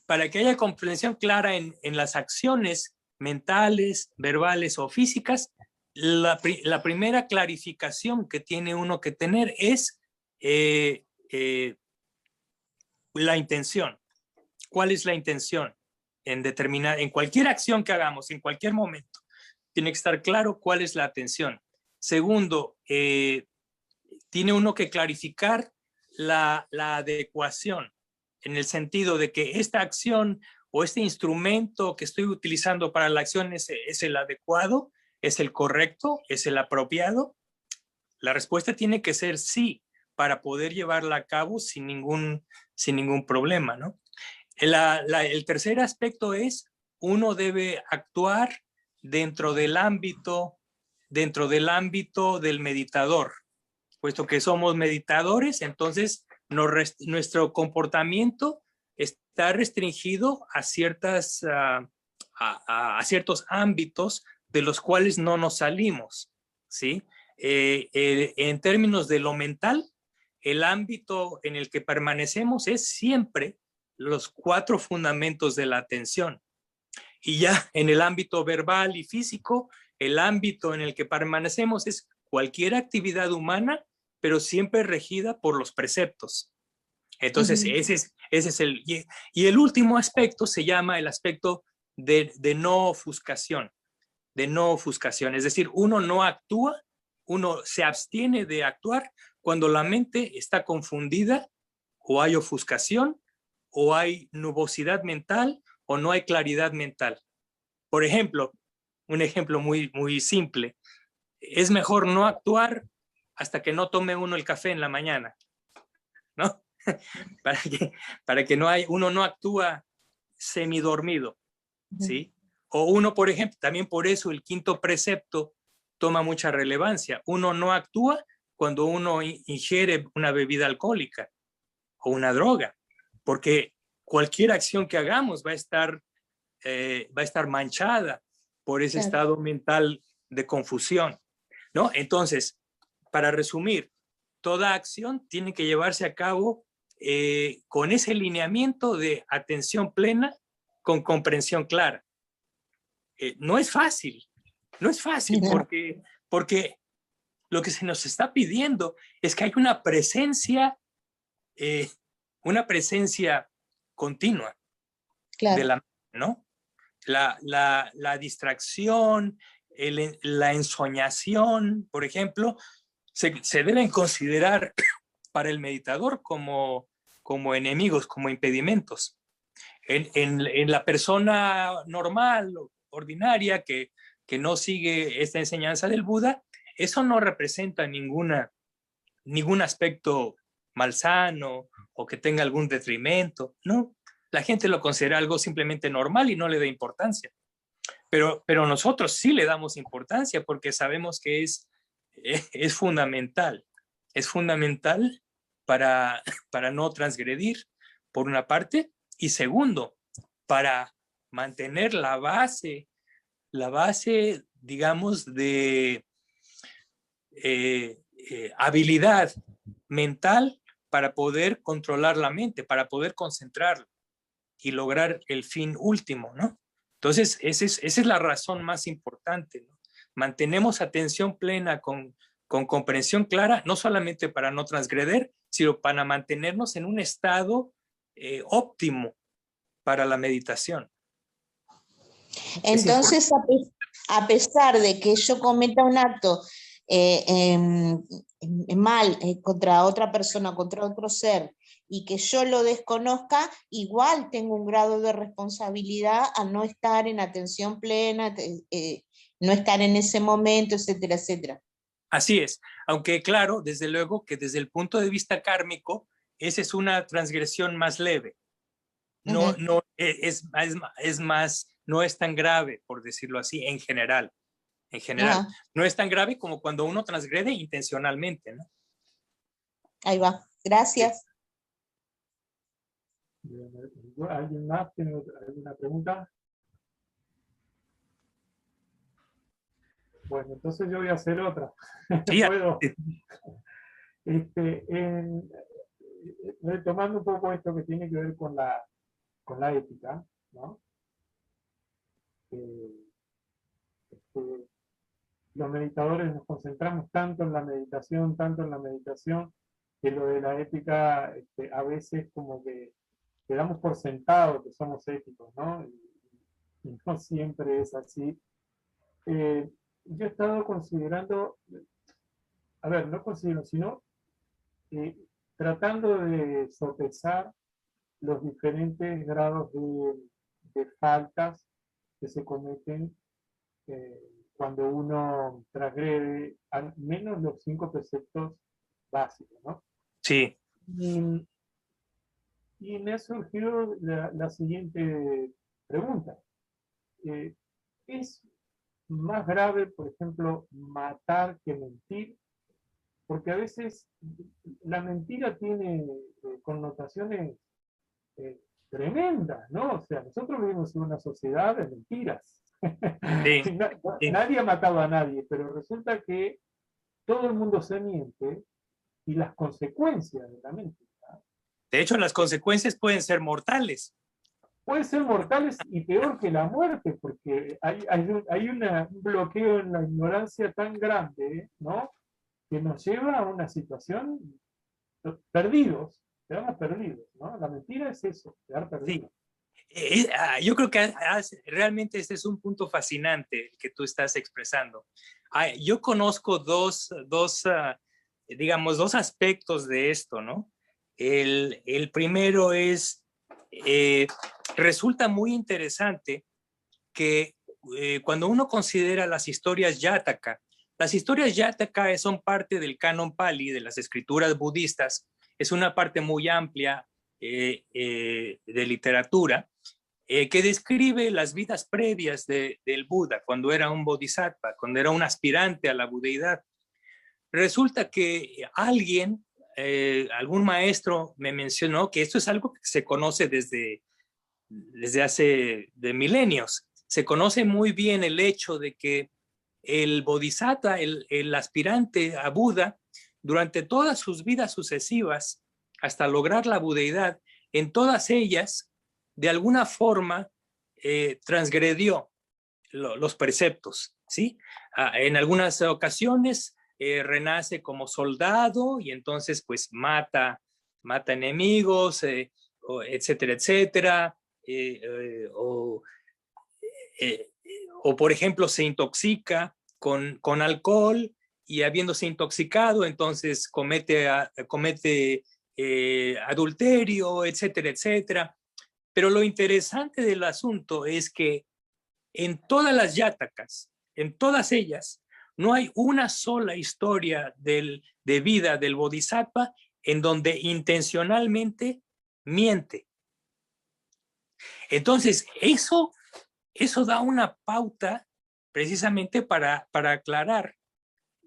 Para que haya comprensión clara en las acciones mentales, verbales o físicas, la primera clarificación que tiene uno que tener es la intención. ¿Cuál es la intención? En cualquier acción que hagamos, en cualquier momento, tiene que estar claro cuál es la intención. Segundo, tiene uno que clarificar la adecuación, en el sentido de que esta acción o este instrumento que estoy utilizando para la acción es el adecuado, es el correcto, es el apropiado. La respuesta tiene que ser sí, para poder llevarla a cabo sin ningún problema, ¿no? El tercer aspecto es, uno debe actuar dentro del ámbito del meditador. Puesto que somos meditadores, entonces nuestro comportamiento está restringido a ciertos ámbitos de los cuales no nos salimos, ¿sí? En términos de lo mental, el ámbito en el que permanecemos es siempre los 4 fundamentos de la atención. Y ya en el ámbito verbal y físico, el ámbito en el que permanecemos es cualquier actividad humana, pero siempre regida por los preceptos. Entonces, ese es el... Y el último aspecto se llama el aspecto de no ofuscación. De no ofuscación. Es decir, uno no actúa, uno se abstiene de actuar cuando la mente está confundida, o hay ofuscación, o hay nubosidad mental, o no hay claridad mental. Por ejemplo, un ejemplo muy, muy simple. Es mejor no actuar hasta que no tome uno el café en la mañana, ¿no? para que uno no actúa semidormido, ¿sí? O uno, por ejemplo, también por eso el 5º precepto toma mucha relevancia. Uno no actúa cuando uno ingiere una bebida alcohólica o una droga, porque cualquier acción que hagamos va a estar manchada por ese estado mental de confusión, ¿no? Entonces, para resumir, toda acción tiene que llevarse a cabo con ese lineamiento de atención plena, con comprensión clara. No es fácil, porque lo que se nos está pidiendo es que hay una presencia continua de la mente, ¿no? La distracción, la ensoñación, por ejemplo, se deben considerar para el meditador como enemigos, como impedimentos. En la persona normal, ordinaria, que no sigue esta enseñanza del Buda, eso no representa ningún aspecto malsano o que tenga algún detrimento, ¿no? La gente lo considera algo simplemente normal y no le da importancia. Pero nosotros sí le damos importancia porque sabemos que es fundamental. Es fundamental para no transgredir, por una parte, y segundo, para mantener la base, digamos, de habilidad mental para poder controlar la mente, para poder concentrarla y lograr el fin último, ¿no? Entonces, esa es la razón más importante, ¿no? Mantenemos atención plena con comprensión clara, no solamente para no transgredir, sino para mantenernos en un estado óptimo para la meditación. Entonces, a pesar de que yo cometa un acto mal contra otra persona, contra otro ser, y que yo lo desconozca, igual tengo un grado de responsabilidad al no estar en atención plena, no estar en ese momento, etcétera, etcétera. Así es, aunque claro, desde luego que desde el punto de vista kármico, esa es una transgresión más leve. No, no es más, no es tan grave, por decirlo así, en general. En general, no es tan grave como cuando uno transgrede intencionalmente, ¿no? Ahí va. Gracias. ¿Alguien más tiene alguna pregunta? Bueno, entonces yo voy a hacer otra. Sí, ¿Puedo? Retomando un poco esto que tiene que ver con la ética, ¿no? Los meditadores nos concentramos tanto en la meditación, que lo de la ética a veces como que quedamos por sentado que somos éticos, ¿no? Y no siempre es así. Yo he estado considerando, a ver, no considero, sino tratando de sopesar los diferentes grados de faltas que se cometen cuando uno transgrede al menos los 5 preceptos básicos, ¿no? sí. Y me ha surgido la siguiente pregunta. ¿Es más grave, por ejemplo, matar que mentir? Porque a veces la mentira tiene connotaciones tremendas, ¿no? O sea, nosotros vivimos en una sociedad de mentiras. Sí, sí. Nadie ha matado a nadie, pero resulta que todo el mundo se miente y las consecuencias de la mentira De hecho, las consecuencias pueden ser mortales. pueden ser mortales y peor que la muerte, porque hay un bloqueo en la ignorancia tan grande, ¿no? Que nos lleva a una situación perdidos, quedamos perdidos, ¿no? La mentira es eso, quedar perdidos. Sí. Yo creo que realmente este es un punto fascinante el que tú estás expresando. Yo conozco digamos, dos aspectos de esto, ¿no? El primero es, resulta muy interesante que cuando uno considera las historias Jataka son parte del canon Pali, de las escrituras budistas, es una parte muy amplia de literatura, que describe las vidas previas del Buda, cuando era un bodhisattva, cuando era un aspirante a la budeidad. Resulta que algún maestro me mencionó que esto es algo que se conoce desde hace milenios. Se conoce muy bien el hecho de que el bodhisattva, el aspirante a Buda, durante todas sus vidas sucesivas, hasta lograr la budeidad, en todas ellas, de alguna forma, transgredió los preceptos, ¿sí? En algunas ocasiones renace como soldado y entonces pues mata enemigos, etcétera, etcétera. O por ejemplo se intoxica con alcohol y habiéndose intoxicado entonces comete adulterio, etcétera, etcétera. Pero lo interesante del asunto es que en todas las Jatakas, en todas ellas, no hay una sola historia de vida del Bodhisattva en donde intencionalmente miente. Entonces, eso da una pauta precisamente para aclarar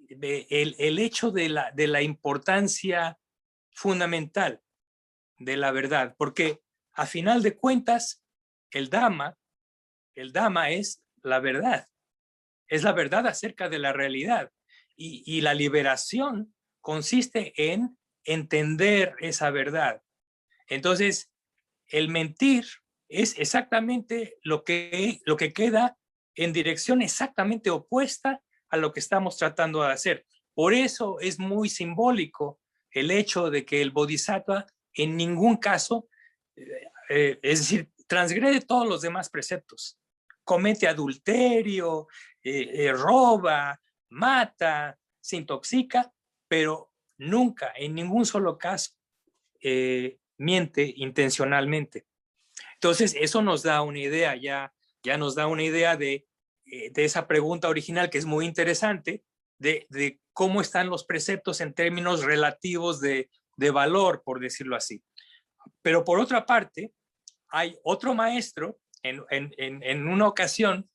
el hecho de la importancia fundamental de la verdad, porque a final de cuentas, el Dhamma es la verdad acerca de la realidad y la liberación consiste en entender esa verdad. Entonces, el mentir es exactamente lo que queda en dirección exactamente opuesta a lo que estamos tratando de hacer. Por eso es muy simbólico el hecho de que el bodhisattva en ningún caso, es decir, transgrede todos los demás preceptos. Comete adulterio, roba, mata, se intoxica, pero nunca, en ningún solo caso, miente intencionalmente. Entonces, eso nos da una idea, ya nos da una idea de esa pregunta original que es muy interesante, de cómo están los preceptos en términos relativos de valor, por decirlo así. Pero por otra parte, hay otro maestro, en una ocasión,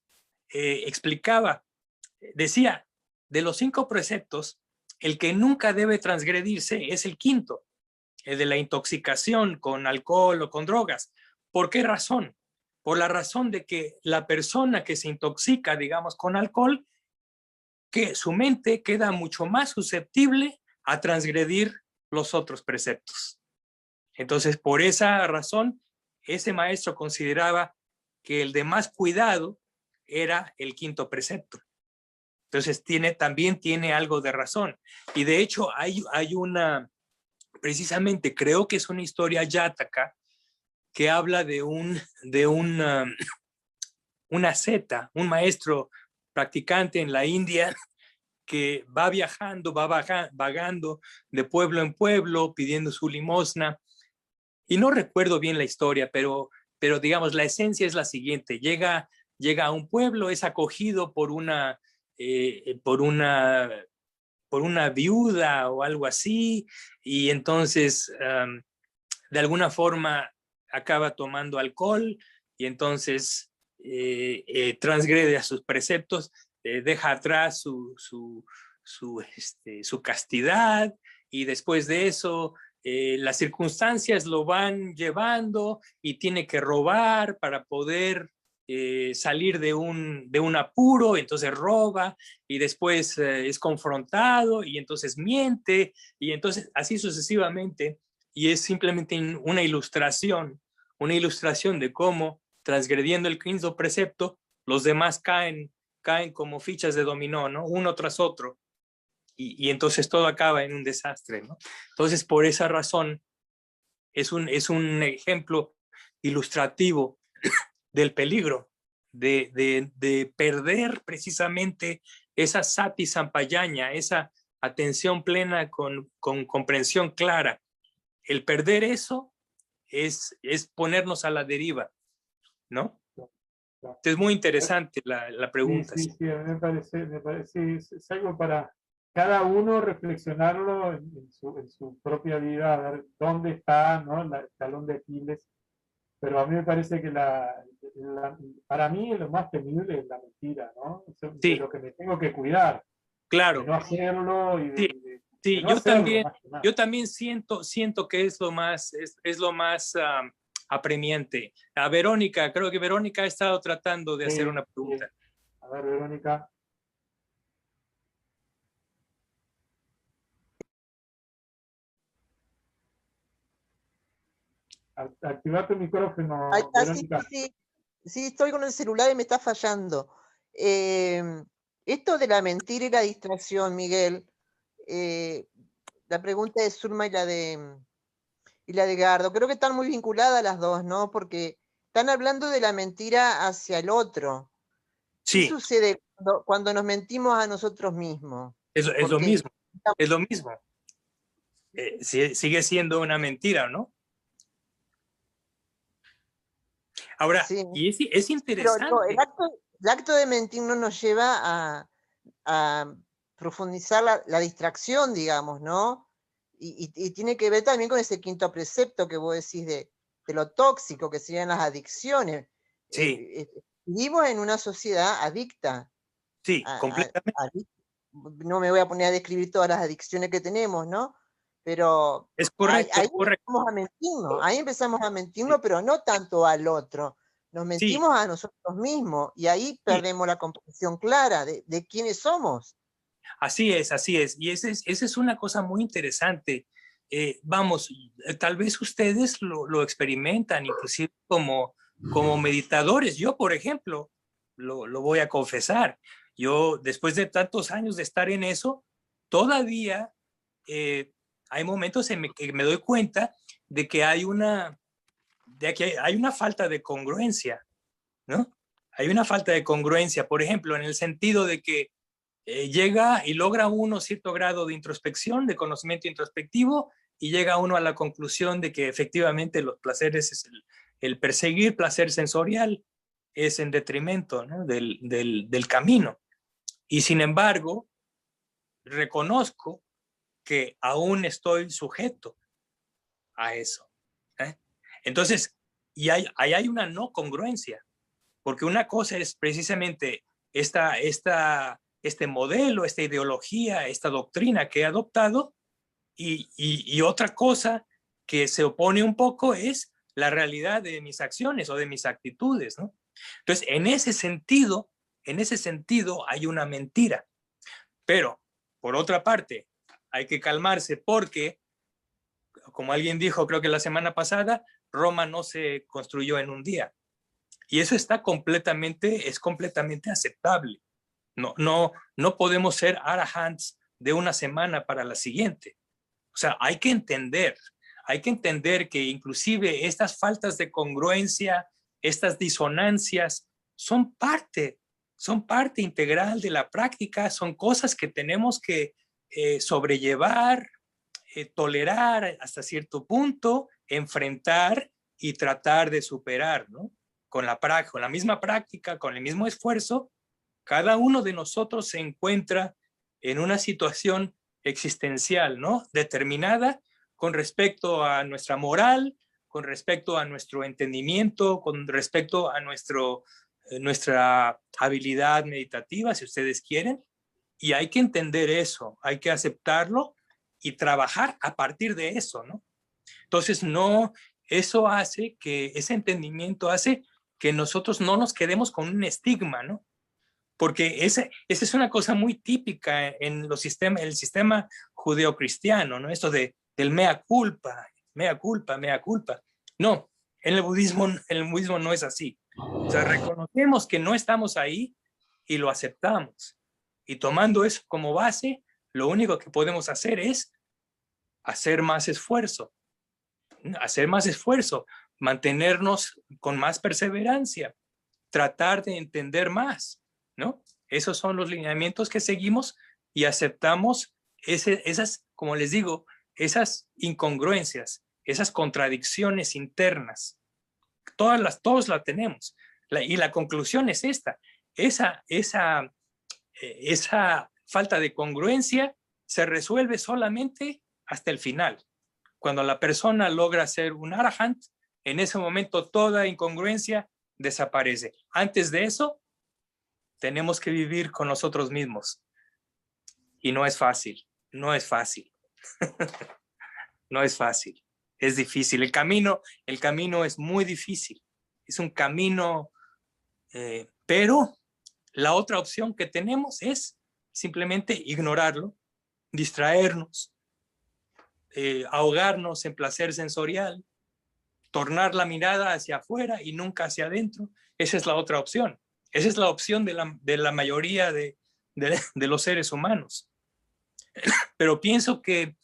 explicaba, decía, de los 5 preceptos, el que nunca debe transgredirse es el quinto, el de la intoxicación con alcohol o con drogas. ¿Por qué razón? Por la razón de que la persona que se intoxica, digamos, con alcohol, que su mente queda mucho más susceptible a transgredir los otros preceptos. Entonces, por esa razón, ese maestro consideraba que el de más cuidado era el quinto precepto. Entonces, también tiene algo de razón. Y de hecho, hay una, precisamente, creo que es una historia yátaka que habla de una asceta, un maestro practicante en la India que va viajando, vagando de pueblo en pueblo, pidiendo su limosna. Y no recuerdo bien la historia, pero digamos, la esencia es la siguiente. Llega a un pueblo, es acogido por una viuda o algo así, y entonces de alguna forma acaba tomando alcohol, y entonces transgrede a sus preceptos, deja atrás su castidad, y después de eso las circunstancias lo van llevando y tiene que robar para poder salir de un apuro. Entonces roba y después es confrontado y entonces miente, y entonces así sucesivamente. Y es simplemente una ilustración de cómo, transgrediendo el quinto precepto, los demás caen como fichas de dominó, ¿no? Uno tras otro. Y entonces todo acaba en un desastre, ¿no? Entonces, por esa razón, es un ejemplo ilustrativo del peligro de perder precisamente esa sati sampayaña, esa atención plena con comprensión clara. El perder eso es ponernos a la deriva, ¿no? Es muy interesante la pregunta. Sí, me parece es algo para cada uno reflexionarlo en su propia vida, a ver dónde está, ¿no? El talón de Aquiles. Pero a mí me parece que para mí lo más temible es la mentira, ¿no? De lo que me tengo que cuidar. Claro. De no hacerlo y sí, no hacerlo, yo también siento que es lo más apremiante. A Verónica, creo que Verónica ha estado tratando de hacer una pregunta. Sí. A ver, Verónica. Activa tu micrófono, Verónica. Sí, estoy con el celular y me está fallando. Esto de la mentira y la distracción, Miguel, la pregunta de Zulma y la de Gardo, creo que están muy vinculadas las dos, ¿no? Porque están hablando de la mentira hacia el otro. Sí. ¿Qué sucede cuando nos mentimos a nosotros mismos? Es lo mismo, es lo mismo. Sigue siendo una mentira, ¿no? Ahora, sí. Y es interesante. Pero el acto de mentir no nos lleva a profundizar la distracción, digamos, ¿no? Y tiene que ver también con ese quinto precepto que vos decís de lo tóxico que serían las adicciones. Sí. Vivimos en una sociedad adicta. Sí, completamente. No me voy a poner a describir todas las adicciones que tenemos, ¿no? Pero es correcto, ahí empezamos a mentirnos, pero no tanto al otro. Nos mentimos a nosotros mismos y ahí perdemos la comprensión clara de quiénes somos. Así es. Y esa es una cosa muy interesante. Vamos, tal vez ustedes lo experimentan, inclusive como meditadores. Yo, por ejemplo, lo voy a confesar. Yo, después de tantos años de estar en eso, todavía hay momentos en que me doy cuenta de que hay una falta de congruencia, ¿no? Hay una falta de congruencia, por ejemplo, en el sentido de que llega y logra uno cierto grado de introspección, de conocimiento introspectivo, y llega uno a la conclusión de que efectivamente los placeres, el perseguir placer sensorial es en detrimento, ¿no? del camino. Y sin embargo, reconozco que aún estoy sujeto a eso. Entonces, y ahí hay una no congruencia, porque una cosa es precisamente esta este modelo, esta ideología, esta doctrina que he adoptado, y otra cosa que se opone un poco es la realidad de mis acciones o de mis actitudes, ¿no? Entonces, en ese sentido hay una mentira. Pero, por otra parte, hay que calmarse porque, como alguien dijo, creo que la semana pasada, Roma no se construyó en un día. Y eso es completamente aceptable. No podemos ser arahants de una semana para la siguiente. O sea, hay que entender que inclusive estas faltas de congruencia, estas disonancias, son parte integral de la práctica, son cosas que tenemos que sobrellevar, tolerar hasta cierto punto, enfrentar y tratar de superar, ¿no? Con la misma práctica, con el mismo esfuerzo, cada uno de nosotros se encuentra en una situación existencial, ¿no? Determinada con respecto a nuestra moral, con respecto a nuestro entendimiento, con respecto a nuestra habilidad meditativa, si ustedes quieren, y hay que entender eso, hay que aceptarlo y trabajar a partir de eso, ¿no? Entonces, eso hace que, ese entendimiento hace que nosotros no nos quedemos con un estigma, ¿no? Porque esa es una cosa muy típica en el sistema judeocristiano, ¿no? Esto del mea culpa, mea culpa, mea culpa. No, en el budismo no es así. O sea, reconocemos que no estamos ahí y lo aceptamos. Y tomando eso como base, lo único que podemos hacer es hacer más esfuerzo, mantenernos con más perseverancia, tratar de entender más, ¿no? Esos son los lineamientos que seguimos y aceptamos esas, como les digo, esas incongruencias, esas contradicciones internas. Todos las tenemos. Y la conclusión es esta. Esa falta de congruencia se resuelve solamente hasta el final. Cuando la persona logra ser un arahant, en ese momento toda incongruencia desaparece. Antes de eso, tenemos que vivir con nosotros mismos. Y no es fácil, no es fácil. No es fácil, es difícil. El camino es muy difícil. Es un camino, pero la otra opción que tenemos es simplemente ignorarlo, distraernos, ahogarnos en placer sensorial, tornar la mirada hacia afuera y nunca hacia adentro. Esa es la otra opción. Esa es la opción de la mayoría de los seres humanos. Pero pienso que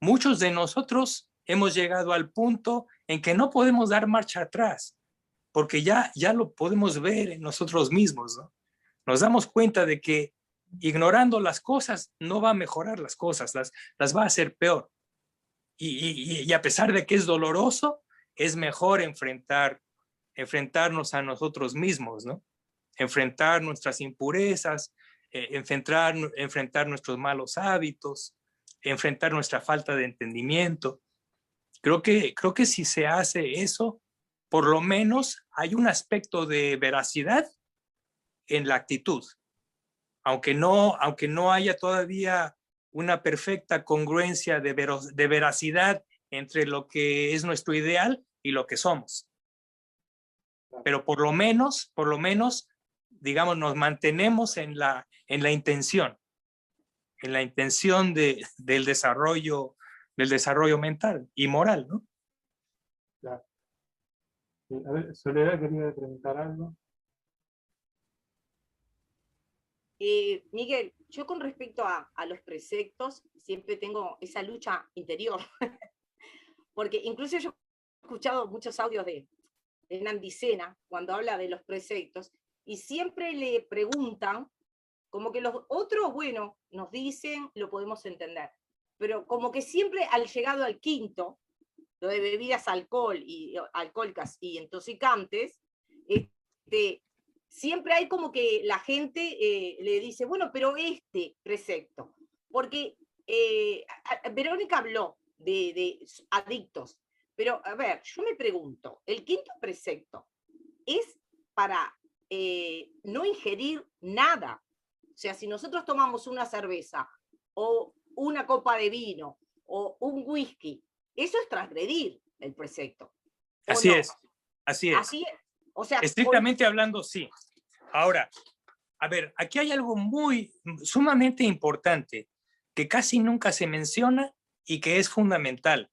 muchos de nosotros hemos llegado al punto en que no podemos dar marcha atrás, porque ya lo podemos ver en nosotros mismos, ¿no? Nos damos cuenta de que ignorando las cosas no va a mejorar las cosas, las va a hacer peor. Y a pesar de que es doloroso, es mejor enfrentarnos a nosotros mismos, ¿no? Enfrentar nuestras impurezas, enfrentar nuestros malos hábitos, enfrentar nuestra falta de entendimiento. Creo que si se hace eso, por lo menos hay un aspecto de veracidad en la actitud, aunque no haya todavía una perfecta congruencia de veracidad entre lo que es nuestro ideal y lo que somos. Pero por lo menos, digamos, nos mantenemos en la intención del desarrollo mental y moral, ¿no? Claro. A ver, Soledad quería preguntar algo. Miguel, yo con respecto a los preceptos, siempre tengo esa lucha interior, porque incluso yo he escuchado muchos audios de Nandi Sena cuando habla de los preceptos, y siempre le preguntan, como que los otros, bueno, nos dicen, lo podemos entender, pero como que siempre al llegado al quinto, lo de bebidas alcohólicas y intoxicantes, siempre hay como que la gente le dice, bueno, pero este precepto, porque Verónica habló de adictos, pero a ver, yo me pregunto, el quinto precepto es para no ingerir nada. O sea, si nosotros tomamos una cerveza o una copa de vino o un whisky, eso es transgredir el precepto. Así no? es, así es. Así es. O sea, estrictamente hablando, sí. Ahora, a ver, aquí hay algo sumamente importante que casi nunca se menciona y que es fundamental.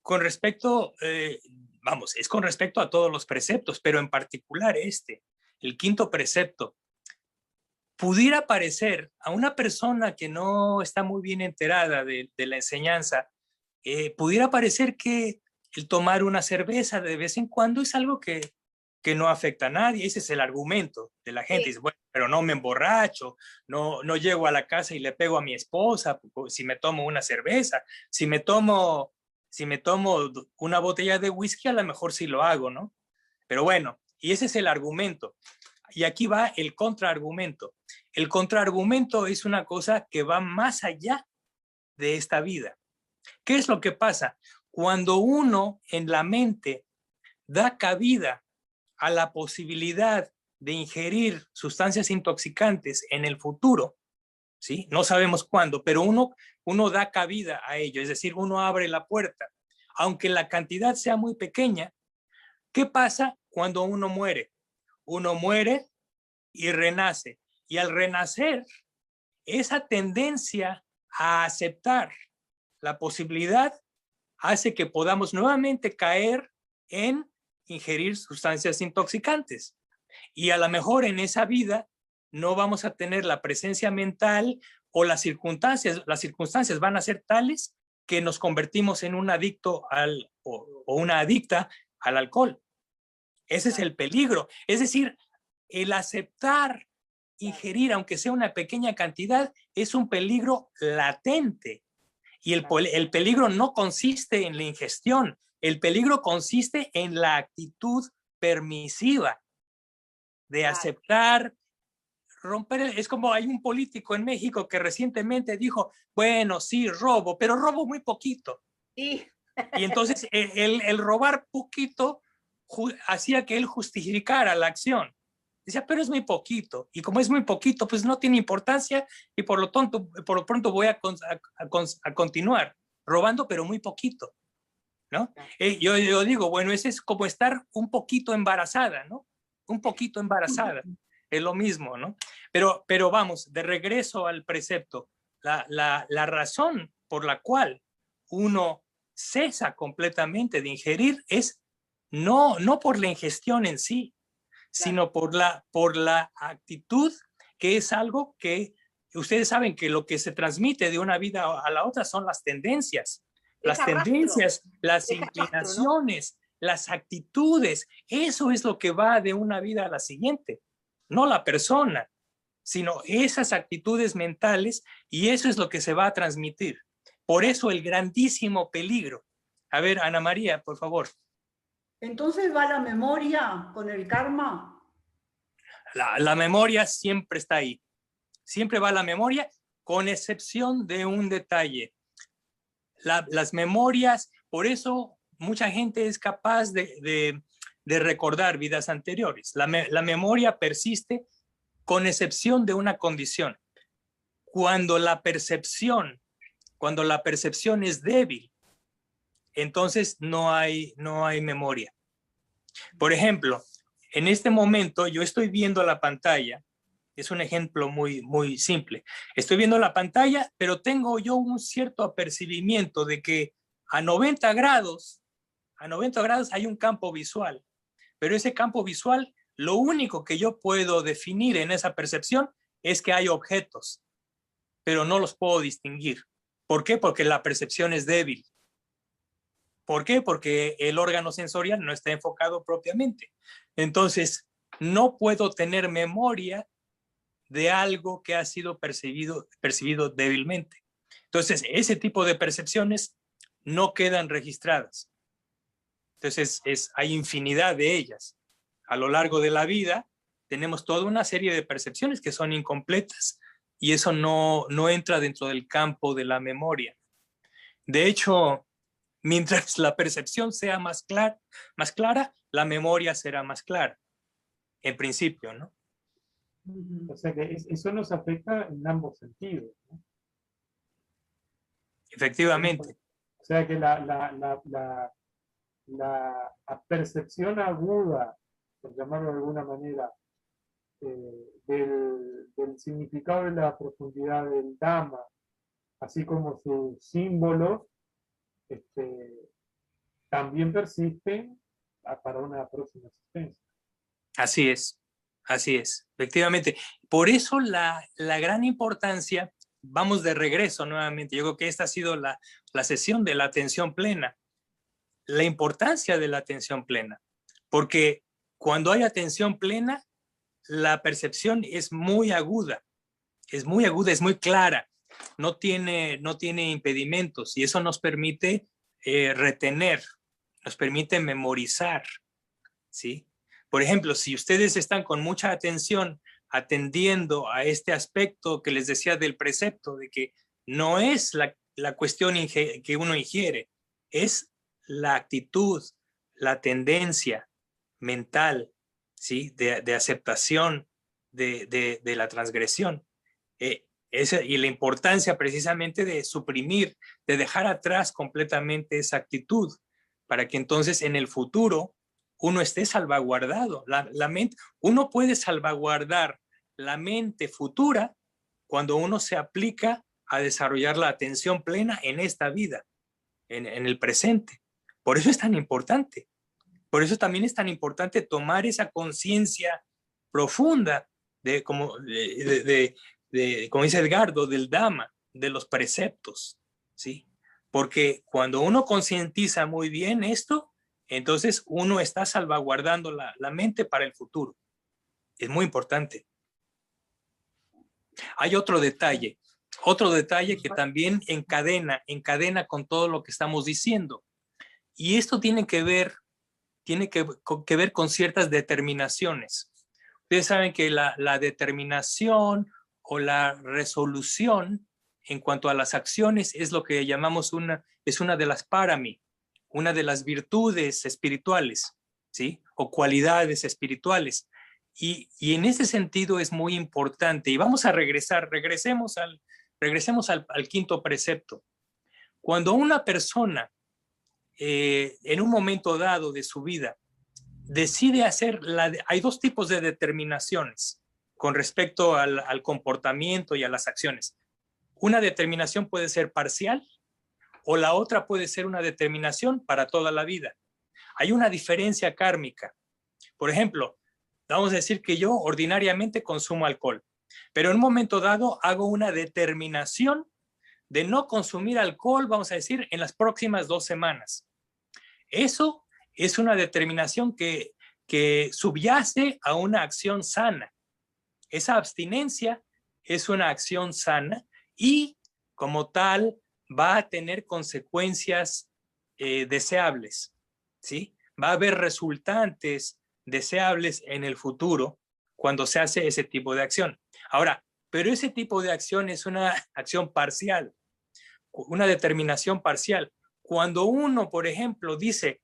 Con respecto, es con respecto a todos los preceptos, pero en particular el quinto precepto. Pudiera parecer a una persona que no está muy bien enterada de la enseñanza, pudiera parecer que el tomar una cerveza de vez en cuando es algo que no afecta a nadie. Ese es el argumento de la gente. Sí. Dice, bueno, pero no me emborracho, no llego a la casa y le pego a mi esposa si me tomo una cerveza. Si me tomo una botella de whisky, a lo mejor sí lo hago, ¿no? Pero bueno, y ese es el argumento. Y aquí va el contraargumento. El contraargumento es una cosa que va más allá de esta vida. ¿Qué es lo que pasa? Cuando uno en la mente da cabida a la posibilidad de ingerir sustancias intoxicantes en el futuro, ¿sí? No sabemos cuándo, pero uno da cabida a ello, es decir, uno abre la puerta. Aunque la cantidad sea muy pequeña, ¿qué pasa cuando uno muere? Uno muere y renace. Y al renacer, esa tendencia a aceptar la posibilidad hace que podamos nuevamente caer en ingerir sustancias intoxicantes. Y a lo mejor en esa vida no vamos a tener la presencia mental o las circunstancias van a ser tales que nos convertimos en un adicto o una adicta al alcohol. Ese es el peligro. Es decir, el aceptar ingerir, aunque sea una pequeña cantidad, es un peligro latente. Y el peligro no consiste en la ingestión, el peligro consiste en la actitud permisiva de aceptar, romper. Es como hay un político en México que recientemente dijo, bueno, sí, robo, pero robo muy poquito. Sí. Y entonces el robar poquito hacía que él justificara la acción. Decía, pero es muy poquito. Y como es muy poquito, pues no tiene importancia y por lo pronto voy a continuar robando, pero muy poquito, ¿no? Yo digo, bueno, ese es como estar un poquito embarazada, ¿no? Un poquito embarazada. Es lo mismo, ¿no? Pero vamos, de regreso al precepto. La razón por la cual uno cesa completamente de ingerir es no por la ingestión en sí, sino por la actitud, que es algo que ustedes saben que lo que se transmite de una vida a la otra son las tendencias. Las tendencias, las inclinaciones, las actitudes. Eso es lo que va de una vida a la siguiente. No la persona, sino esas actitudes mentales, y eso es lo que se va a transmitir. Por eso el grandísimo peligro. A ver, Ana María, por favor. Entonces va la memoria con el karma. La memoria siempre está ahí. Siempre va la memoria, con excepción de un detalle. Las memorias, por eso mucha gente es capaz de recordar vidas anteriores. La memoria persiste con excepción de una condición. Cuando la percepción es débil, entonces no hay memoria. Por ejemplo, en este momento yo estoy viendo la pantalla. Es un ejemplo muy, muy simple. Estoy viendo la pantalla, pero tengo yo un cierto apercibimiento de que a 90 grados hay un campo visual. Pero ese campo visual, lo único que yo puedo definir en esa percepción es que hay objetos, pero no los puedo distinguir. ¿Por qué? Porque la percepción es débil. ¿Por qué? Porque el órgano sensorial no está enfocado propiamente. Entonces, no puedo tener memoria de algo que ha sido percibido débilmente. Entonces, ese tipo de percepciones no quedan registradas. Entonces, hay infinidad de ellas. A lo largo de la vida, tenemos toda una serie de percepciones que son incompletas y eso no entra dentro del campo de la memoria. De hecho, mientras la percepción sea más clara, la memoria será más clara, en principio, ¿no? O sea que eso nos afecta en ambos sentidos, ¿no? Efectivamente. O sea que la percepción aguda, por llamarlo de alguna manera, del significado de la profundidad del Dhamma, así como sus símbolos, también persisten para una próxima existencia. Así es, efectivamente. Por eso la gran importancia, vamos de regreso nuevamente, yo creo que esta ha sido la sesión de la atención plena, la importancia de la atención plena, porque cuando hay atención plena, la percepción es muy aguda, es muy clara, no tiene impedimentos y eso nos permite retener, nos permite memorizar, ¿sí? Por ejemplo, si ustedes están con mucha atención atendiendo a este aspecto que les decía del precepto, de que no es la cuestión que uno ingiere, es la actitud, la tendencia mental, ¿sí? de aceptación de la transgresión. Y la importancia precisamente de suprimir, de dejar atrás completamente esa actitud, para que entonces en el futuro uno esté salvaguardado. La mente, uno puede salvaguardar la mente futura cuando uno se aplica a desarrollar la atención plena en esta vida, en el presente. Por eso es tan importante. Por eso también es tan importante tomar esa conciencia profunda como dice Edgardo, del Dhamma, de los preceptos, ¿sí? Porque cuando uno concientiza muy bien esto, entonces uno está salvaguardando la mente para el futuro. Es muy importante. Hay otro detalle que también encadena con todo lo que estamos diciendo. Y esto tiene que ver con ciertas determinaciones. Ustedes saben que la determinación o la resolución en cuanto a las acciones es lo que llamamos una de las parami, una de las virtudes espirituales, ¿sí? O cualidades espirituales. Y en ese sentido es muy importante. Y vamos a regresemos al quinto precepto. Cuando una persona en un momento dado de su vida decide hay dos tipos de determinaciones con respecto al comportamiento y a las acciones. Una determinación puede ser parcial o la otra puede ser una determinación para toda la vida. Hay una diferencia kármica. Por ejemplo, vamos a decir que yo ordinariamente consumo alcohol, pero en un momento dado hago una determinación de no consumir alcohol, vamos a decir, en las próximas 2 semanas. Eso es una determinación que subyace a una acción sana. Esa abstinencia es una acción sana y como tal va a tener consecuencias deseables, ¿sí? Va a haber resultantes deseables en el futuro cuando se hace ese tipo de acción. Ahora, pero ese tipo de acción es una acción parcial, una determinación parcial. Cuando uno, por ejemplo, dice,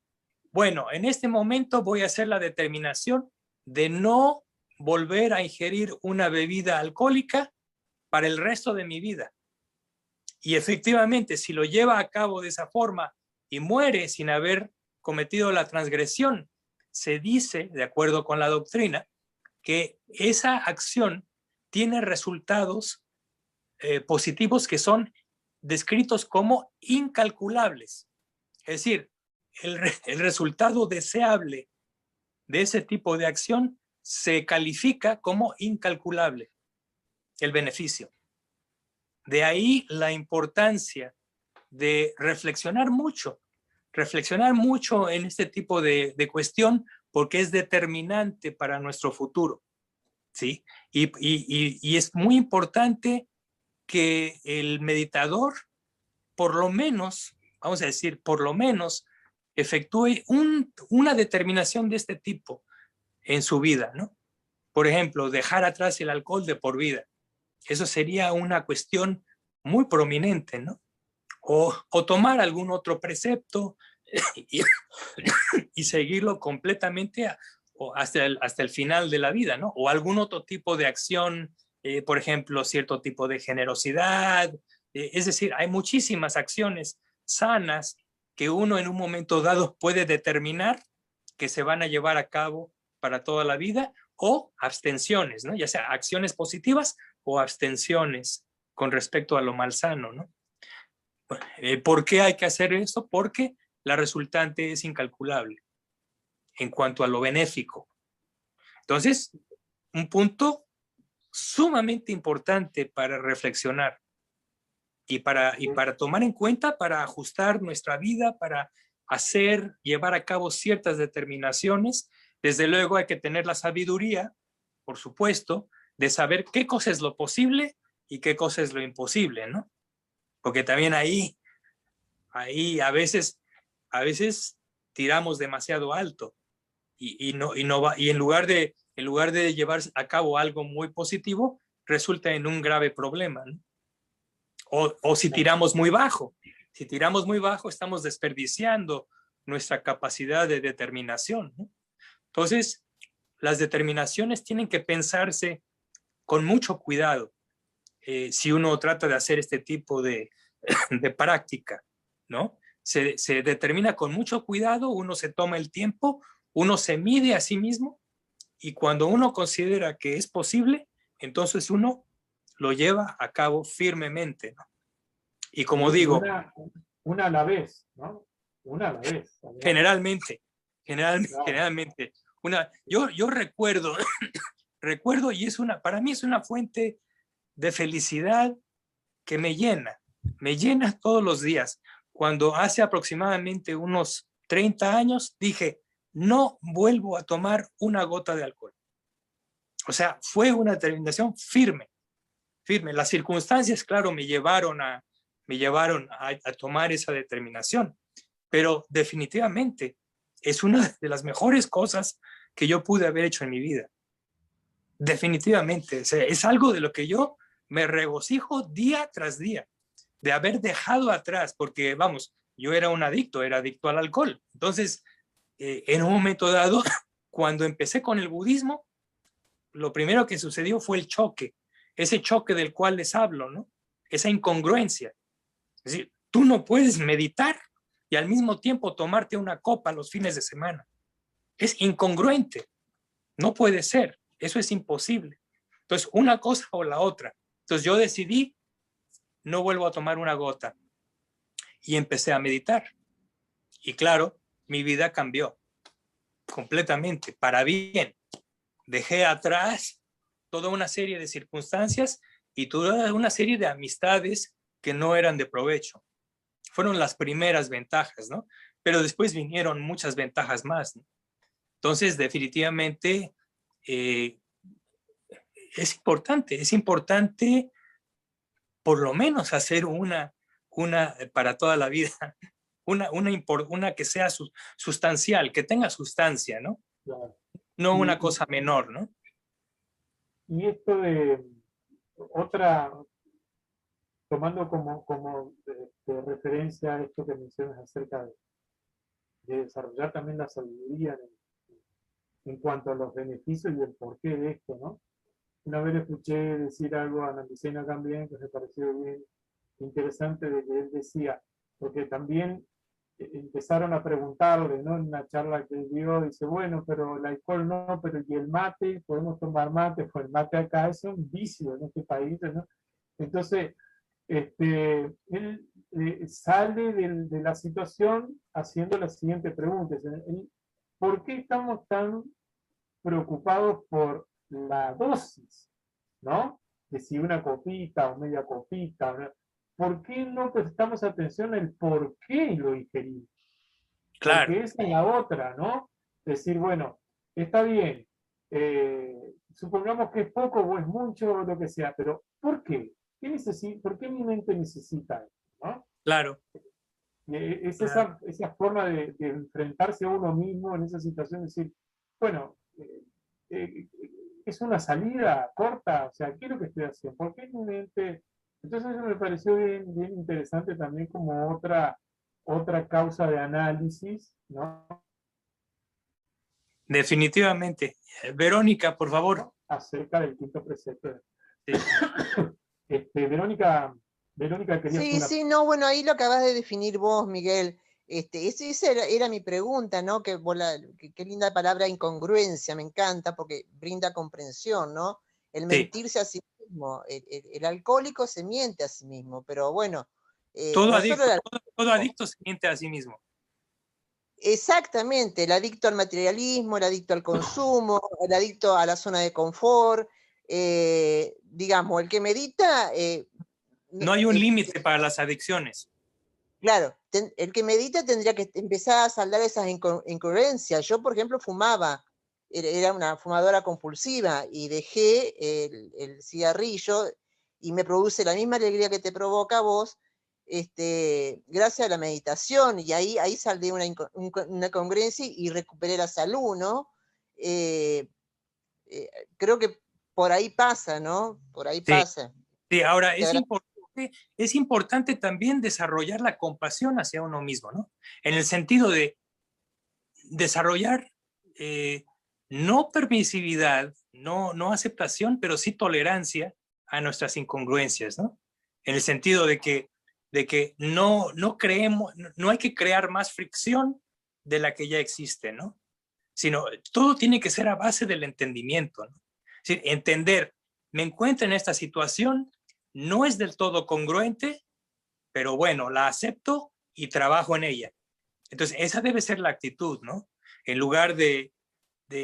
bueno, en este momento voy a hacer la determinación de no volver a ingerir una bebida alcohólica para el resto de mi vida. Y efectivamente, si lo lleva a cabo de esa forma y muere sin haber cometido la transgresión, se dice, de acuerdo con la doctrina, que esa acción tiene resultados positivos que son descritos como incalculables. Es decir, el resultado deseable de ese tipo de acción se califica como incalculable, el beneficio. De ahí la importancia de reflexionar mucho en este tipo de cuestión, porque es determinante para nuestro futuro, ¿sí? Y es muy importante que el meditador, por lo menos, vamos a decir, por lo menos, efectúe una determinación de este tipo en su vida, ¿no? Por ejemplo, dejar atrás el alcohol de por vida. Eso sería una cuestión muy prominente, ¿no? O tomar algún otro precepto y seguirlo completamente o hasta el final de la vida, ¿no? O algún otro tipo de acción, por ejemplo, cierto tipo de generosidad. Es decir, hay muchísimas acciones sanas que uno en un momento dado puede determinar que se van a llevar a cabo para toda la vida, o abstenciones, ¿no? Ya sea acciones positivas o abstenciones con respecto a lo malsano, ¿no? ¿Por qué hay que hacer esto? Porque la resultante es incalculable en cuanto a lo benéfico. Entonces, un punto sumamente importante para reflexionar y para tomar en cuenta, para ajustar nuestra vida, para llevar a cabo ciertas determinaciones. Desde luego hay que tener la sabiduría, por supuesto, de saber qué cosa es lo posible y qué cosa es lo imposible, ¿no? Porque también ahí a veces tiramos demasiado alto y en lugar de llevar a cabo algo muy positivo, resulta en un grave problema, ¿no? O si tiramos muy bajo. Si tiramos muy bajo, estamos desperdiciando nuestra capacidad de determinación, ¿no? Entonces, las determinaciones tienen que pensarse con mucho cuidado si uno trata de hacer este tipo de práctica, ¿no? Se determina con mucho cuidado, uno se toma el tiempo, uno se mide a sí mismo, y cuando uno considera que es posible, entonces uno lo lleva a cabo firmemente, ¿no? Y como digo, una a la vez, ¿no? Una a la vez. generalmente, Claro. yo recuerdo, y para mí es una fuente de felicidad que me llena todos los días. Cuando hace aproximadamente unos 30 años dije, no vuelvo a tomar una gota de alcohol. O sea, fue una determinación firme. Las circunstancias, claro, me llevaron a tomar esa determinación, pero definitivamente es una de las mejores cosas que yo pude haber hecho en mi vida. Definitivamente, o sea, es algo de lo que yo me regocijo día tras día, de haber dejado atrás, porque vamos, yo era adicto al alcohol. Entonces, en un momento dado, cuando empecé con el budismo, lo primero que sucedió fue el choque, ese choque del cual les hablo, ¿no? Esa incongruencia. Es decir, tú no puedes meditar y al mismo tiempo tomarte una copa los fines de semana. Es incongruente, no puede ser, eso es imposible. Entonces, una cosa o la otra. Entonces yo decidí, no vuelvo a tomar una gota, y empecé a meditar. Y claro, mi vida cambió completamente, para bien. Dejé atrás toda una serie de circunstancias y toda una serie de amistades que no eran de provecho. Fueron las primeras ventajas, ¿no? Pero después vinieron muchas ventajas más, ¿no? Entonces, definitivamente, es importante por lo menos hacer una para toda la vida, una que sea sustancial, que tenga sustancia, ¿no? Claro. No una cosa menor, ¿no? Y esto de otra, tomando como de referencia a esto que mencionas acerca de desarrollar también la sabiduría en cuanto a los beneficios y el porqué de esto, ¿no? Una vez le escuché decir algo a Ana Lucena también, que me pareció bien interesante, de que él decía, porque también empezaron a preguntarle, ¿no? En una charla que dio, dice, bueno, pero el alcohol no, pero ¿y el mate? ¿Podemos tomar mate? Pues el mate acá es un vicio en este país, ¿no? Entonces, él sale de la situación haciendo la siguiente pregunta. ¿Por qué estamos tan preocupados por la dosis, ¿no? De si una copita o media copita, ¿por qué no prestamos atención al por qué lo ingerimos? Claro. Porque esa es la otra, ¿no? Decir, bueno, está bien, supongamos que es poco o es mucho o lo que sea, pero ¿por qué? ¿Por qué mi mente necesita esto, ¿no? Claro. Es Claro. esa forma de enfrentarse a uno mismo en esa situación, decir, bueno, es una salida corta, o sea, ¿qué es lo que estoy haciendo? ¿Por qué mi mente? Entonces eso me pareció bien, bien interesante también como otra causa de análisis, ¿no? Definitivamente. Verónica, por favor. Acerca del quinto precepto. Sí. Verónica, querías Sí, una... sí, no, bueno, ahí lo acabas de definir vos, Miguel. Esa era mi pregunta, ¿no? Qué linda palabra incongruencia, me encanta porque brinda comprensión, ¿no? El Sí. mentirse a sí mismo. El alcohólico se miente a sí mismo, pero bueno, Todo no adicto, solo el todo adicto se miente a sí mismo. Exactamente, el adicto al materialismo, el adicto al consumo, el adicto a la zona de confort, digamos, el que medita, No hay un límite para las adicciones. claro, el que medita tendría que empezar a saldar esas incongruencias. Yo, por ejemplo, fumaba, era una fumadora compulsiva y dejé el cigarrillo y me produce la misma alegría que te provoca a vos, gracias a la meditación, y ahí saldé una congruencia y recuperé la salud, ¿no? Creo que por ahí pasa, ¿no? Por ahí Sí. pasa. Sí, ahora es importante también desarrollar la compasión hacia uno mismo, ¿no? En el sentido de desarrollar no permisividad, no aceptación, pero sí tolerancia a nuestras incongruencias, ¿no? En el sentido de que no creemos, no hay que crear más fricción de la que ya existe, ¿no? Sino todo tiene que ser a base del entendimiento, ¿no? Es decir, entender, me encuentro en esta situación, no es del todo congruente, pero bueno, la acepto y trabajo en ella. Entonces, esa debe ser la actitud, ¿no? En lugar de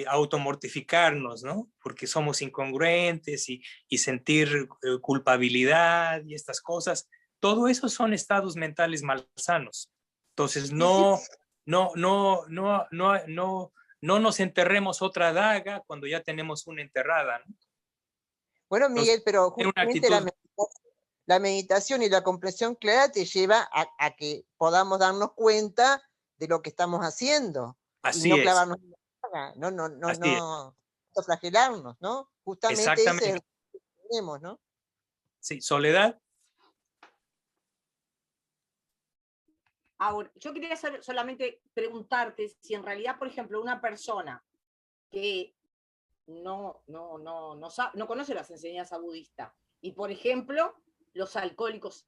automortificarnos, ¿no? Porque somos incongruentes y sentir culpabilidad y estas cosas. Todo eso son estados mentales malsanos. Entonces, no nos enterremos otra daga cuando ya tenemos una enterrada, ¿no? Bueno, Miguel, pero justamente actitud... la meditación y la comprensión clara te lleva a que podamos darnos cuenta de lo que estamos haciendo. Así y no es. clavarnos en la daga, no flagelarnos, ¿no? Justamente ese es el que tenemos, ¿no? Sí, Soledad. Ahora, yo quería solamente preguntarte si en realidad, por ejemplo, una persona que no conoce las enseñanzas budistas, y por ejemplo, los alcohólicos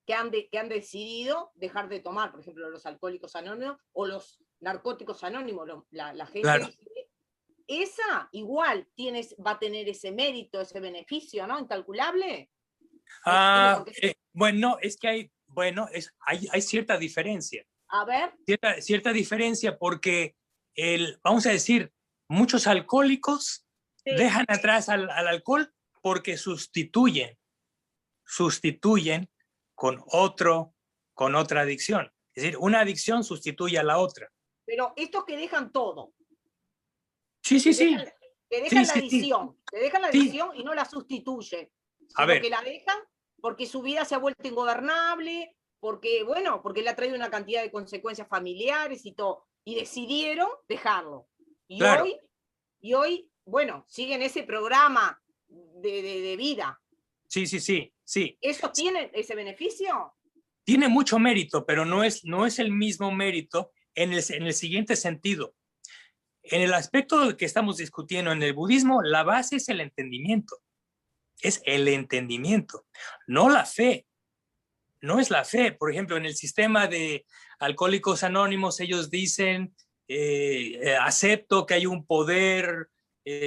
que han decidido dejar de tomar, por ejemplo, los alcohólicos anónimos o los narcóticos anónimos, la gente, Claro. Esa igual va a tener ese mérito, ese beneficio, ¿no? Incalculable. Bueno, es que hay cierta diferencia. A ver. Cierta diferencia porque, vamos a decir, muchos alcohólicos dejan atrás al alcohol porque sustituyen con otra adicción. Es decir, una adicción sustituye a la otra. Pero estos que dejan todo. Sí. Que dejan la adicción. Que dejan la adicción y no la sustituyen. Sino que la dejan porque su vida se ha vuelto ingobernable, porque le ha traído una cantidad de consecuencias familiares y todo. Y decidieron dejarlo. Y claro. hoy, bueno, siguen ese programa de vida. Sí. ¿Eso tiene ese beneficio? Tiene mucho mérito, pero no es el mismo mérito en el siguiente sentido. En el aspecto que estamos discutiendo en el budismo, la base es el entendimiento. Es el entendimiento, no la fe. No es la fe. Por ejemplo, en el sistema de Alcohólicos Anónimos, ellos dicen, acepto que hay un poder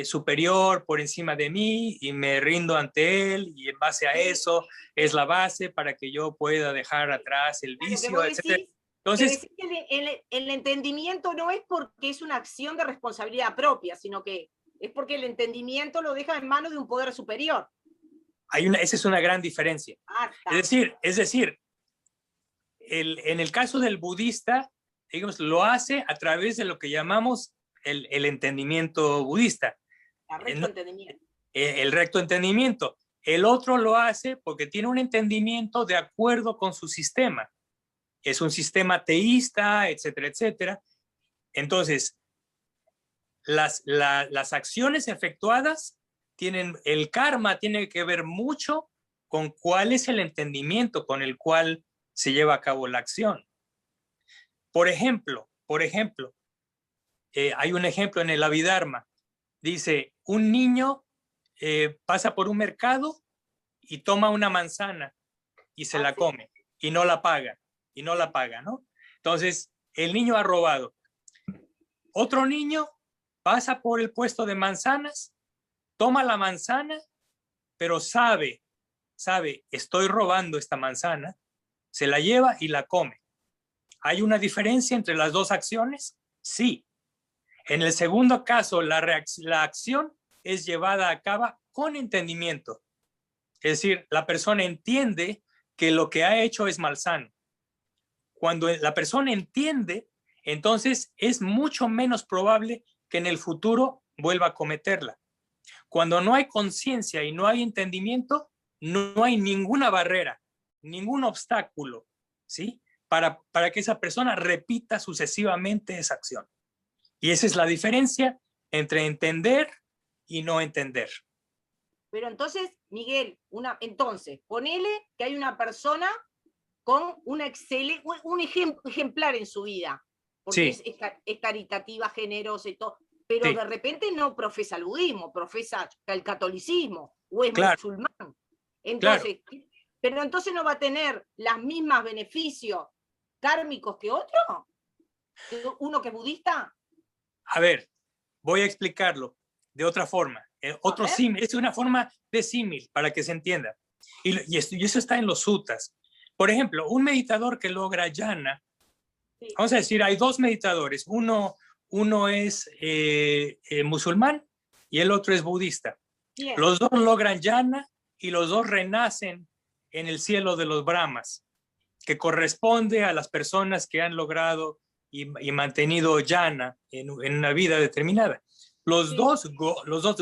superior por encima de mí y me rindo ante él, y en base a eso es la base para que yo pueda dejar atrás el vicio, etc. Entonces, el entendimiento no es porque es una acción de responsabilidad propia, sino que es porque el entendimiento lo deja en manos de un poder superior. Esa es una gran diferencia. Es decir, en el caso del budista, digamos, lo hace a través de lo que llamamos el entendimiento budista. El recto entendimiento. El otro lo hace porque tiene un entendimiento de acuerdo con su sistema. Es un sistema teísta, etcétera, etcétera. Entonces, las acciones efectuadas el karma tiene que ver mucho con cuál es el entendimiento con el cual se lleva a cabo la acción. Por ejemplo, hay un ejemplo en el Abhidharma. Dice, un niño pasa por un mercado y toma una manzana y se la come y no la paga, ¿no? Entonces, el niño ha robado. Otro niño pasa por el puesto de manzanas, toma la manzana, pero sabe, estoy robando esta manzana, se la lleva y la come. ¿Hay una diferencia entre las dos acciones? Sí. En el segundo caso, la acción es llevada a cabo con entendimiento. Es decir, la persona entiende que lo que ha hecho es malsano. Cuando la persona entiende, entonces es mucho menos probable que en el futuro vuelva a cometerla. Cuando no hay conciencia y no hay entendimiento, no hay ninguna barrera, ningún obstáculo, ¿sí? Para que esa persona repita sucesivamente esa acción. Y esa es la diferencia entre entender y no entender. Pero entonces, Miguel, entonces, ponele que hay una persona con un ejemplar en su vida, porque sí. es caritativa, generosa y todo, pero sí. de repente no profesa el budismo, profesa el catolicismo, o es musulmán. Entonces, pero entonces no va a tener los mismos beneficios kármicos que otro, uno que es budista. A ver, voy a explicarlo de otra forma. Otro símil, es una forma de símil para que se entienda. Y eso está en los suttas. Por ejemplo, un meditador que logra jhana, vamos a decir, hay dos meditadores. Uno es musulmán y el otro es budista. Bien. Los dos logran jhana y los dos renacen en el cielo de los brahmas, que corresponde a las personas que han logrado y mantenido jhana en una vida determinada. Los dos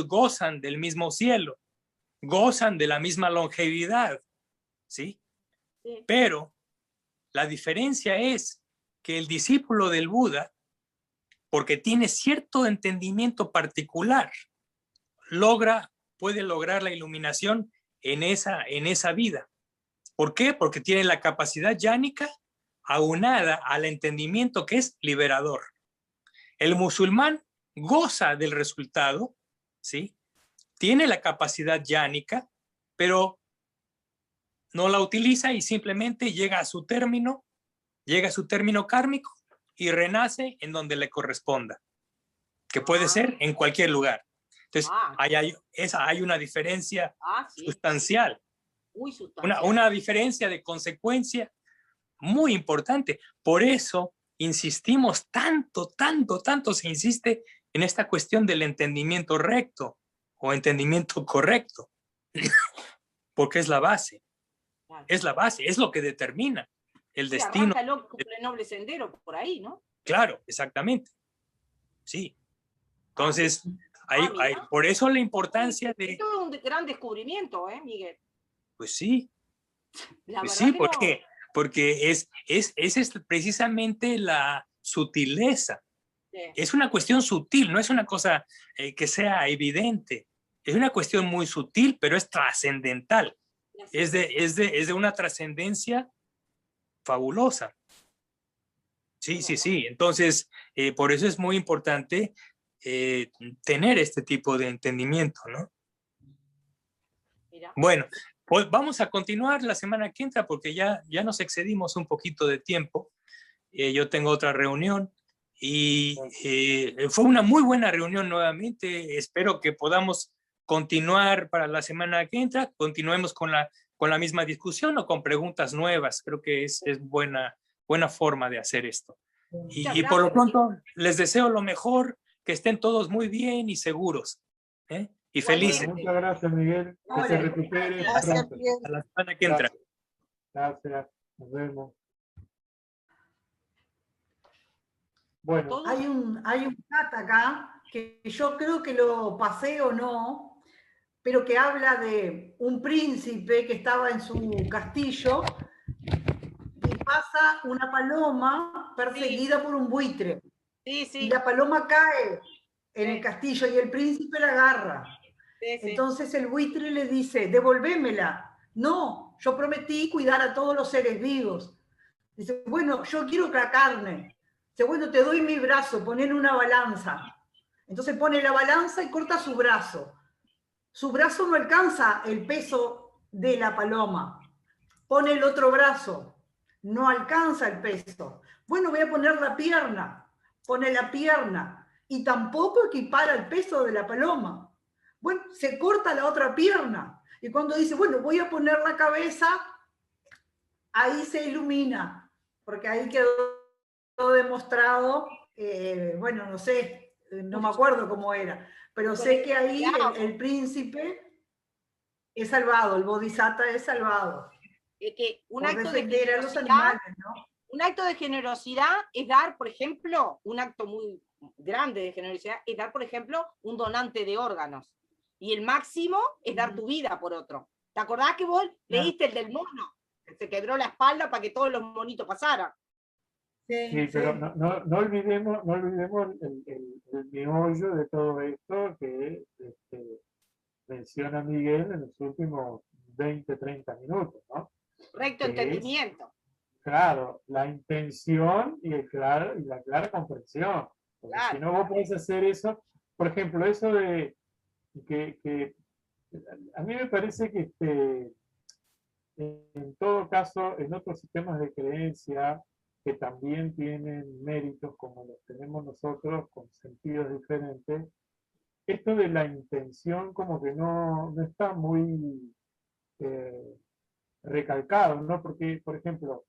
gozan del mismo cielo, gozan de la misma longevidad, ¿sí? Pero la diferencia es que el discípulo del Buda, porque tiene cierto entendimiento particular, puede lograr la iluminación en esa vida. ¿Por qué? Porque tiene la capacidad yánica aunada al entendimiento que es liberador. El musulmán goza del resultado, ¿sí? Tiene la capacidad yánica, pero no la utiliza y simplemente llega a su término kármico y renace en donde le corresponda, que puede ser en cualquier lugar. Entonces, hay una diferencia sustancial. Muy sustancial. Una diferencia de consecuencia muy importante. Por eso insistimos tanto se insiste en esta cuestión del entendimiento recto o entendimiento correcto, porque es la base. Es la base, es lo que determina el destino. El noble sendero por ahí, ¿no? Claro, exactamente. Sí. Entonces, por eso la importancia de... Es todo un gran descubrimiento, Miguel? Pues sí. Pues sí, porque es precisamente la sutileza. Sí. Es una cuestión sutil, no es una cosa que sea evidente. Es una cuestión muy sutil, pero es trascendental. Es de una trascendencia fabulosa. Sí. Entonces, por eso es muy importante tener este tipo de entendimiento, ¿no? Mira. Bueno, pues vamos a continuar la semana que entra porque ya nos excedimos un poquito de tiempo. Yo tengo otra reunión y fue una muy buena reunión nuevamente. Espero que podamos continuar para la semana que entra. Continuemos con la misma discusión o con preguntas nuevas. Creo que es buena forma de hacer esto. Y por lo pronto les deseo lo mejor, que estén todos muy bien y seguros. Y felices. Bueno, muchas gracias, Miguel. Que se recupere pronto. A la semana que entra. Gracias. Nos vemos. Bueno. Hay un chat acá que yo creo que lo pasé o no, pero que habla de un príncipe que estaba en su castillo y pasa una paloma perseguida por un buitre. Sí. Y la paloma cae en el castillo y el príncipe la agarra. Sí. Entonces el buitre le dice, devolvémela. No, yo prometí cuidar a todos los seres vivos. Dice, bueno, yo quiero la carne. Dice, bueno, te doy mi brazo, ponle una balanza. Entonces pone la balanza y corta su brazo. Su brazo no alcanza el peso de la paloma. Pone el otro brazo, no alcanza el peso. Bueno, voy a poner la pierna. Pone la pierna y tampoco equipara el peso de la paloma. Bueno, se corta la otra pierna. Y cuando dice, bueno, voy a poner la cabeza, ahí se ilumina, porque ahí quedó demostrado, bueno, no sé, no me acuerdo cómo era, pero sé que ahí el príncipe es salvado, el bodhisattva es salvado. Que un por acto de defender a los generosidad, animales, ¿no? un acto de generosidad es dar, por ejemplo, un acto muy grande de generosidad es dar, por ejemplo, un donante de órganos. Y el máximo es dar tu vida por otro. ¿Te acordás que vos leíste el del mono? Que se quebró la espalda para que todos los monitos pasaran. Sí, pero no olvidemos el meollo de todo esto que menciona Miguel en los últimos 20, 30 minutos, ¿no? Recto entendimiento. Claro, la intención y la clara comprensión. Porque Claro. si no vos podés hacer eso, por ejemplo, eso de que a mí me parece que en todo caso, en otros sistemas de creencia que también tienen méritos como los tenemos nosotros, con sentidos diferentes, esto de la intención como que no está muy recalcado, ¿no? Porque, por ejemplo,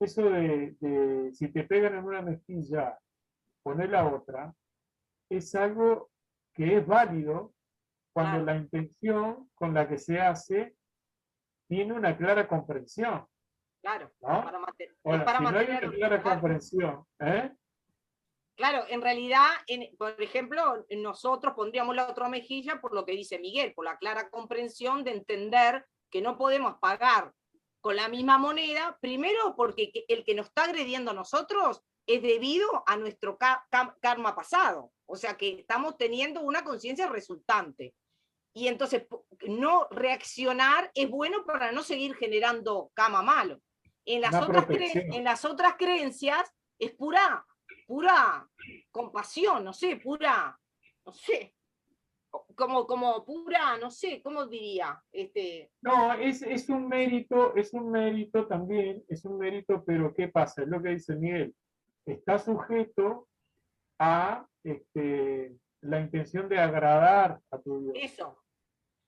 eso de si te pegan en una mejilla, poner la otra, es algo que es válido cuando la intención con la que se hace tiene una clara comprensión. Claro, ¿no? para si no hay mantener, una clara comprensión, Claro, en realidad, por ejemplo, nosotros pondríamos la otra mejilla por lo que dice Miguel, por la clara comprensión de entender que no podemos pagar con la misma moneda, primero porque el que nos está agrediendo a nosotros es debido a nuestro karma pasado, o sea que estamos teniendo una conciencia resultante. Y entonces no reaccionar es bueno para no seguir generando karma malo. En las otras creencias es pura compasión, no sé, como pura, no sé, ¿cómo diría? No, es un mérito también, es un mérito, pero ¿qué pasa? Es lo que dice Miguel, está sujeto a la intención de agradar a tu Dios. Eso.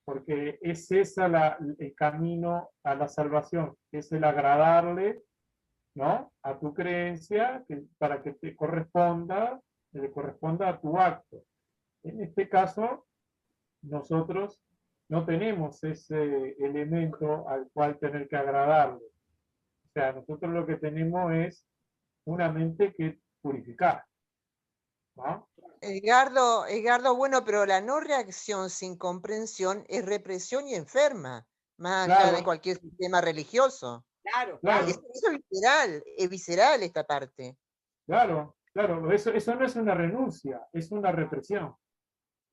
Porque es esa el camino a la salvación, es el agradarle, ¿no? A tu creencia para que le corresponda a tu acto. En este caso, nosotros no tenemos ese elemento al cual tener que agradarle. O sea, nosotros lo que tenemos es una mente que purificar, ¿no? Edgardo, bueno, pero la no reacción sin comprensión es represión y enferma, más allá de cualquier sistema religioso. Claro. Eso es visceral esta parte. Claro, eso no es una renuncia, es una represión.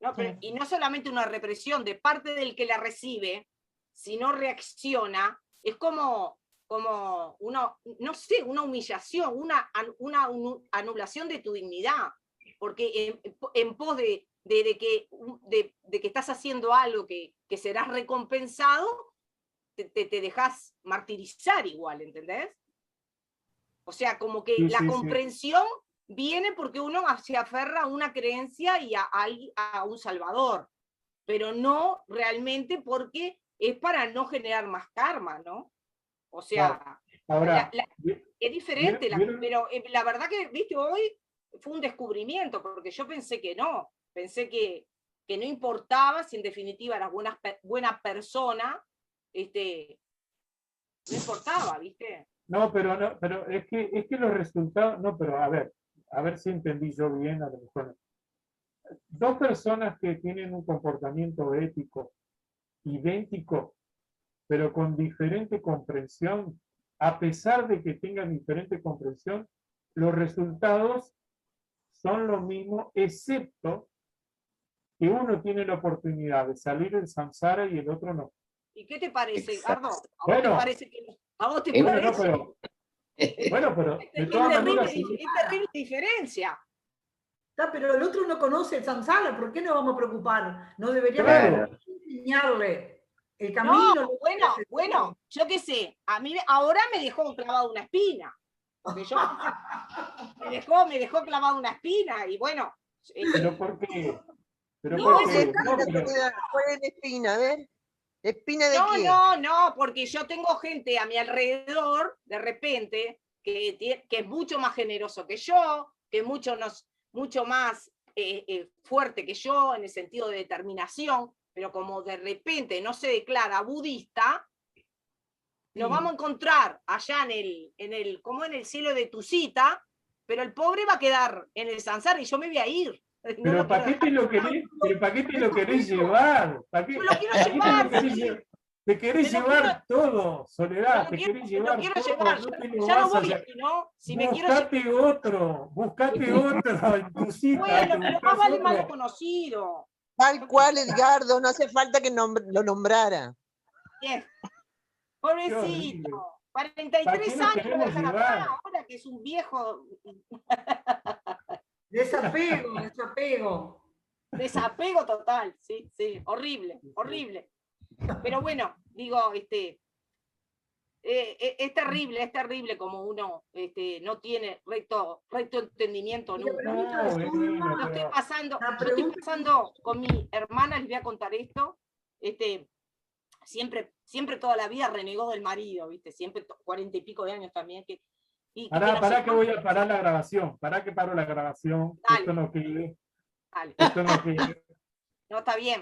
No, y no solamente una represión de parte del que la recibe, si no reacciona, es como una, no sé, una humillación, una anulación de tu dignidad, porque en pos de que estás haciendo algo que serás recompensado, te dejas martirizar igual, ¿entendés? O sea, como que la comprensión viene porque uno se aferra a una creencia y a un salvador, pero no realmente porque es para no generar más karma, ¿no? O sea, ahora, es diferente, pero la verdad que, viste, hoy fue un descubrimiento, porque yo pensé que no, pensé que no importaba si en definitiva eras buena persona, no importaba, ¿viste? No, pero es que los resultados, no, pero a ver si entendí yo bien, a lo mejor. Dos personas que tienen un comportamiento ético idéntico, pero con diferente comprensión, a pesar de que tengan diferente comprensión, los resultados son lo mismo, excepto que uno tiene la oportunidad de salir del samsara y el otro no. ¿Y qué te parece, Edgardo? Bueno, ¿A vos te parece? No, pero Bueno, pero de Es todas terrible, maneras, es terrible diferencia. Está, pero el otro no conoce el samsara, ¿por qué nos vamos a preocupar? No deberíamos Claro. enseñarle el No, camino. lo que bueno, hace. bueno, yo qué sé, a mí ahora me dejó clavada una espina. Porque yo me dejó clavada una espina y bueno. ¿pero por qué? ¿Pero No, por es qué? que- No, pero- ¿Cuál es la espina? A ver. ¿Espina de No, quién? no, porque yo tengo gente a mi alrededor, de repente, que es mucho más generoso que yo, que es mucho más fuerte que yo en el sentido de determinación, pero como de repente no se declara budista, nos vamos a encontrar allá como en el cielo de tu cita, pero el pobre va a quedar en el samsara y yo me voy a ir. No Pero lo ¿para quiero qué te lo querés, pero ¿para qué te lo querés llevar? ¿Para qué, Yo lo quiero para qué te llevar, lo querés sí. llevar? Te querés Me lo llevar todo, Soledad, lo te quiero- querés me lo llevar quiero todo, llevar, no te lo ya no vas a voy hacer. así, ¿no? Si me quiero llevar. Buscate otro en tu cita, Bueno, te pero buscás más vale malo otro. conocido. Tal cual, Edgardo, no hace falta que lo nombrara. Bien. horrible. Pobrecito. ¿Para 43 qué lo años va a queremos dejar llevar? acá, ahora que es un viejo. Desapego, desapego. Desapego total, sí, sí, horrible, horrible. Pero bueno, digo, es terrible como uno no tiene recto entendimiento Y la nunca. pregunta de No, Zulma, bueno, Yo estoy pasando, la yo estoy pregunta- pasando con mi hermana, les voy a contar esto, siempre toda la vida renegó del marido, ¿viste? Siempre 40 y pico de años también. Pará que voy a parar la grabación, pará que paro la grabación, Dale. esto no quede, Dale. esto no quede. No, está bien.